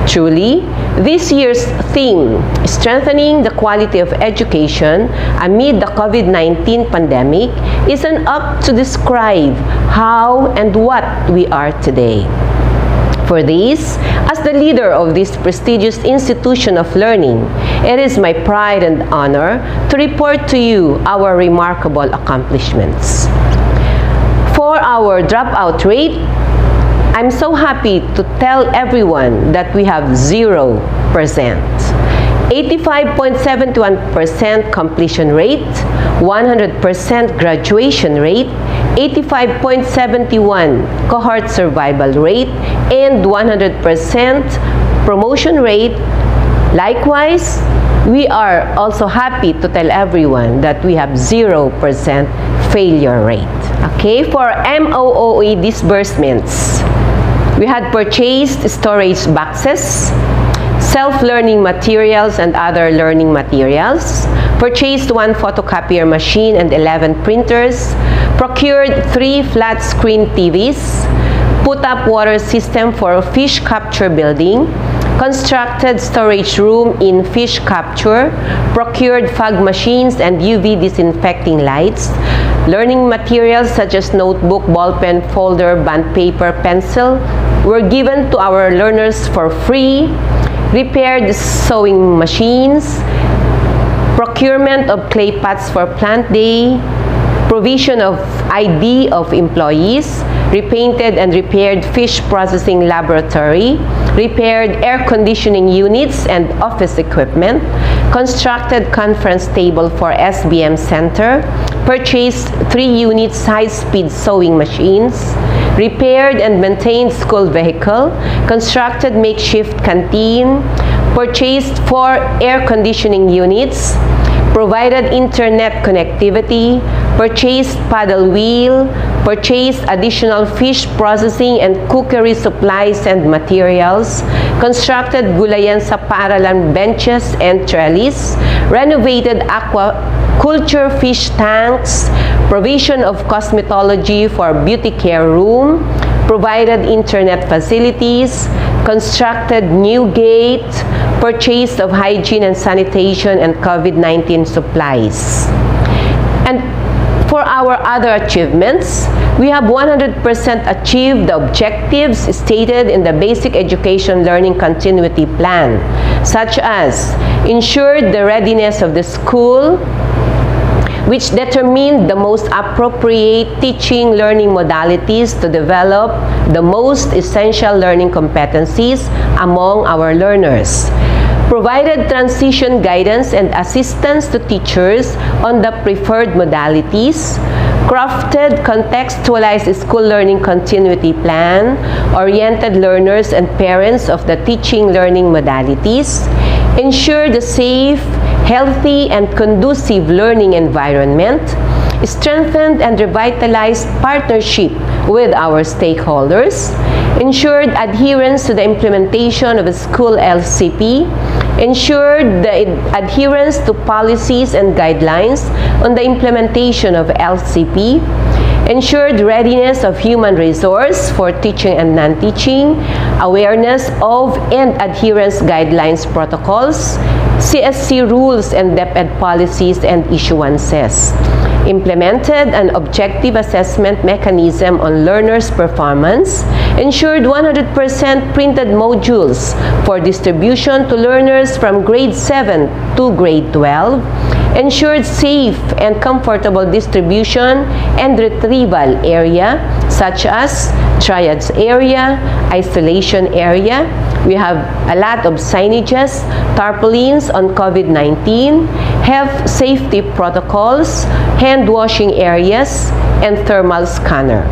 Truly, this year's theme, Strengthening the Quality of Education Amid the COVID-19 Pandemic, is an up to describe how and what we are today. For this, as the leader of this prestigious institution of learning, it is my pride and honor to report to you our remarkable accomplishments. For our dropout rate, I'm so happy to tell everyone that we have 0%. 85.71% completion rate, 100% graduation rate, 85.71 cohort survival rate, and 100% promotion rate. Likewise, we are also happy to tell everyone that we have 0% failure rate. Okay, for MOOE disbursements, we had purchased storage boxes, self-learning materials and other learning materials, purchased 1 photocopier machine and 11 printers, procured 3 flat-screen TVs, put up water system for fish capture building, constructed storage room in fish capture, procured fog machines and UV disinfecting lights, learning materials such as notebook, ballpen, folder, bond paper, pencil were given to our learners for free, repaired sewing machines, procurement of clay pots for plant day, provision of ID of employees, repainted and repaired fish processing laboratory, repaired air conditioning units and office equipment, constructed conference table for SBM Center, purchased 3 units high-speed sewing machines, repaired and maintained school vehicle, constructed makeshift canteen, purchased 4 air conditioning units, provided internet connectivity, purchased paddle wheel, purchased additional fish processing and cookery supplies and materials, constructed gulayan sa paaralan benches and trellis, renovated aquaculture fish tanks, provision of cosmetology for beauty care room, provided internet facilities, constructed new gate, purchase of hygiene and sanitation and COVID-19 supplies. And for our other achievements, we have 100% achieved the objectives stated in the Basic Education Learning Continuity Plan, such as ensured the readiness of the school, which determined the most appropriate teaching learning modalities to develop the most essential learning competencies among our learners, provided transition guidance and assistance to teachers on the preferred modalities, crafted contextualized school learning continuity plan, oriented learners and parents of the teaching learning modalities, ensured a safe, healthy, and conducive learning environment, strengthened and revitalized partnership with our stakeholders, ensured adherence to the implementation of a school LCP, ensured the adherence to policies and guidelines on the implementation of LCP, ensured readiness of human resource for teaching and non-teaching, awareness of and adherence guidelines protocols, CSC rules and DepEd policies and issuances, implemented an objective assessment mechanism on learners' performance, ensured 100% printed modules for distribution to learners from grade 7 to grade 12, ensured safe and comfortable distribution and retrieval area such as triads area, isolation area. We have a lot of signages, tarpaulins on COVID-19, health safety protocols, hand washing areas, and thermal scanner.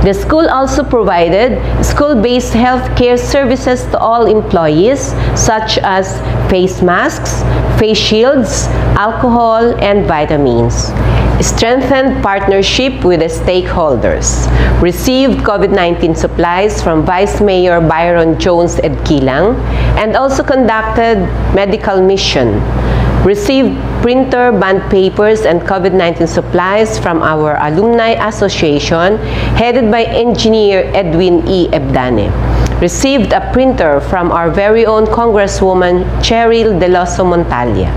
The school also provided school-based healthcare services to all employees such as face masks, face shields, alcohol, and vitamins. Strengthened partnership with the stakeholders. Received COVID-19 supplies from Vice Mayor Byron Jones Edquilang and also conducted medical mission. Received printer, bond papers, and COVID-19 supplies from our Alumni Association headed by Engineer Edwin E. Ebdane. Received a printer from our very own Congresswoman Cheryl Deloso Montalia.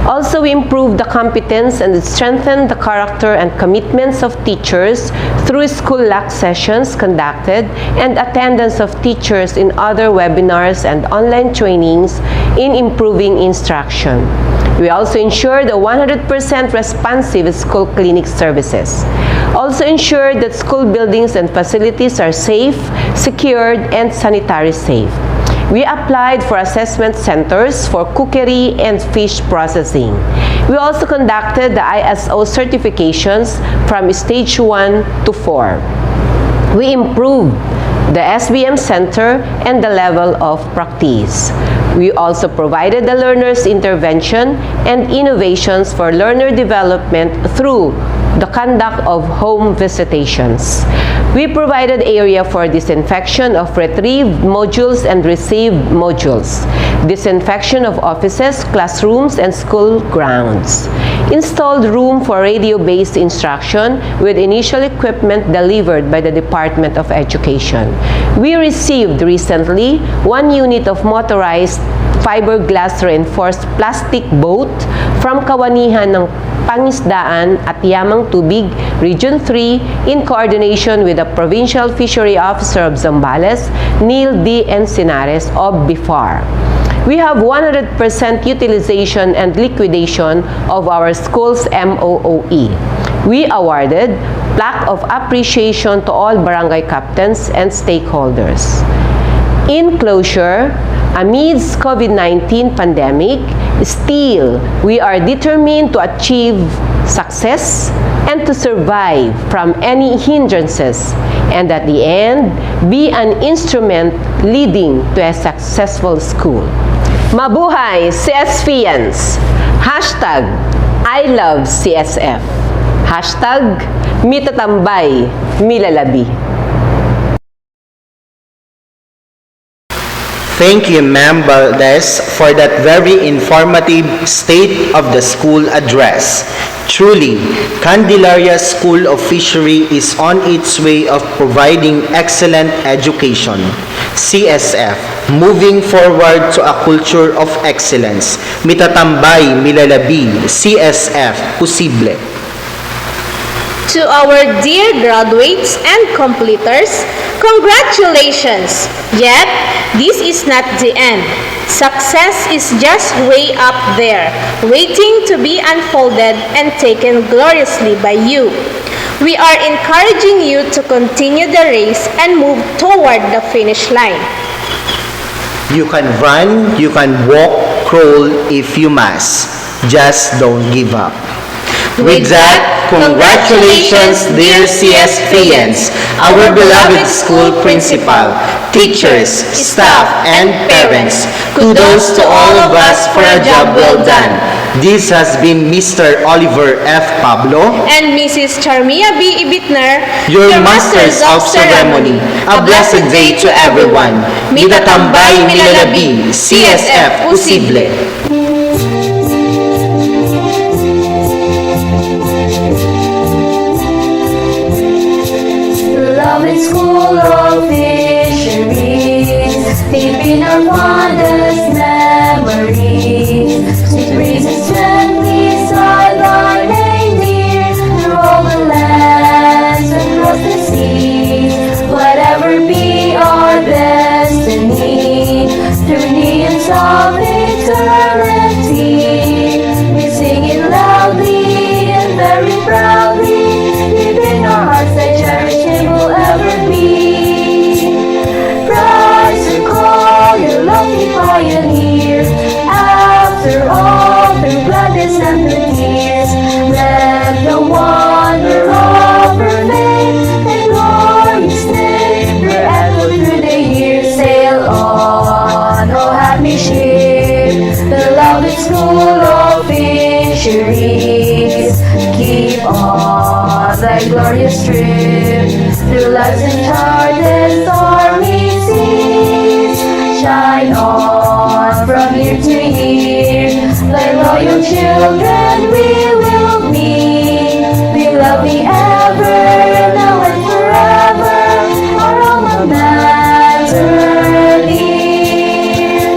Also, we improved the competence and strengthened the character and commitments of teachers through school LAC sessions conducted and attendance of teachers in other webinars and online trainings in improving instruction. We also ensured a 100% responsive school clinic services. Also ensured that school buildings and facilities are safe, secured, and sanitary safe. We applied for assessment centers for cookery and fish processing. We also conducted the ISO certifications from stage 1 to 4. We improved the SBM center and the level of practice. We also provided the learners intervention and innovations for learner development through the conduct of home visitations. We provided area for disinfection of retrieved modules and received modules, disinfection of offices, classrooms, and school grounds. Installed room for radio-based instruction with initial equipment delivered by the Department of Education. We received recently 1 unit of motorized fiberglass reinforced plastic boat from Kawanihan ng Pangisdaan at Yamang Tubig, Region 3, in coordination with the Provincial Fishery Officer of Zambales, Neil D. Encinares of BIFAR. We have 100% utilization and liquidation of our school's MOOE. We awarded plaque of appreciation to all barangay captains and stakeholders. In closure, amidst COVID-19 pandemic, still, we are determined to achieve success and to survive from any hindrances, and at the end, be an instrument leading to a successful school. Mabuhay CSFians! #I love CSF! Hashtag mitatambay, milalabi. Thank you, Ma'am Valdez, for that very informative State of the School address. Truly, Candelaria School of Fishery is on its way of providing excellent education. CSF, moving forward to a culture of excellence. Mitatambay, milalabi, CSF, posible. To our dear graduates and completers, congratulations! Yet, this is not the end. Success is just way up there, waiting to be unfolded and taken gloriously by you. We are encouraging you to continue the race and move toward the finish line. You can run, you can walk, crawl if you must. Just don't give up. With that, congratulations, dear CSFians, our beloved school principal, teachers, staff, and parents. Kudos to all of us for a job well done. This has been Mr. Oliver F. Pablo and Mrs. Charmia B. Ibitner, your Masters of Ceremony. A blessed day to everyone. Mitatambay, milalabi, CSF, posible. Beloved School of Fisheries, deep in our fondest memories, sweet breezes gently sigh thy name dear, through all the lands across the seas, whatever be our destiny, through neons of eternity, we sing it loudly and very proudly, deep in our hearts thy cherished name will ever be. Rise and call your lovely pioneer, after all through gladness and through tears, let the wonder of her name and glorious name forever through the years sail on, oh happy ship, beloved School of Fisheries, keep on thy glorious trip through life's uncharted stormy seas. Shine on from year to year, thy loyal children we will be. We love thee ever, now and forever, our alma mater dear.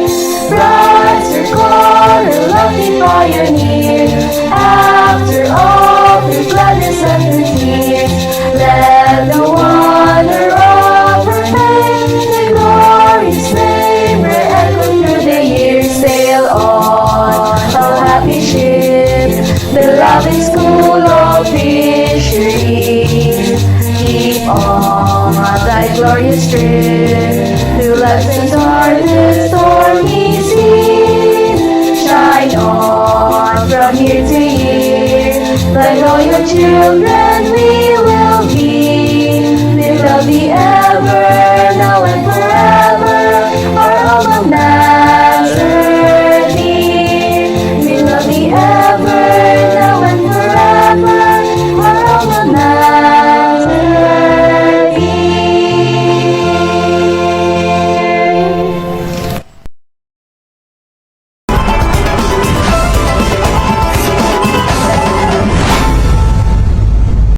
Rise or call her lovely pioneer, after all through gladness and through tears, let the wonder of her fame, the glorious name, echo through the years, sail on, oh happy ship, beloved School of Fisheries, keep on thy glorious trip through life's uncharted stormy seas. Shine on from year to year, thy loyal children we will be. We love thee ever, now and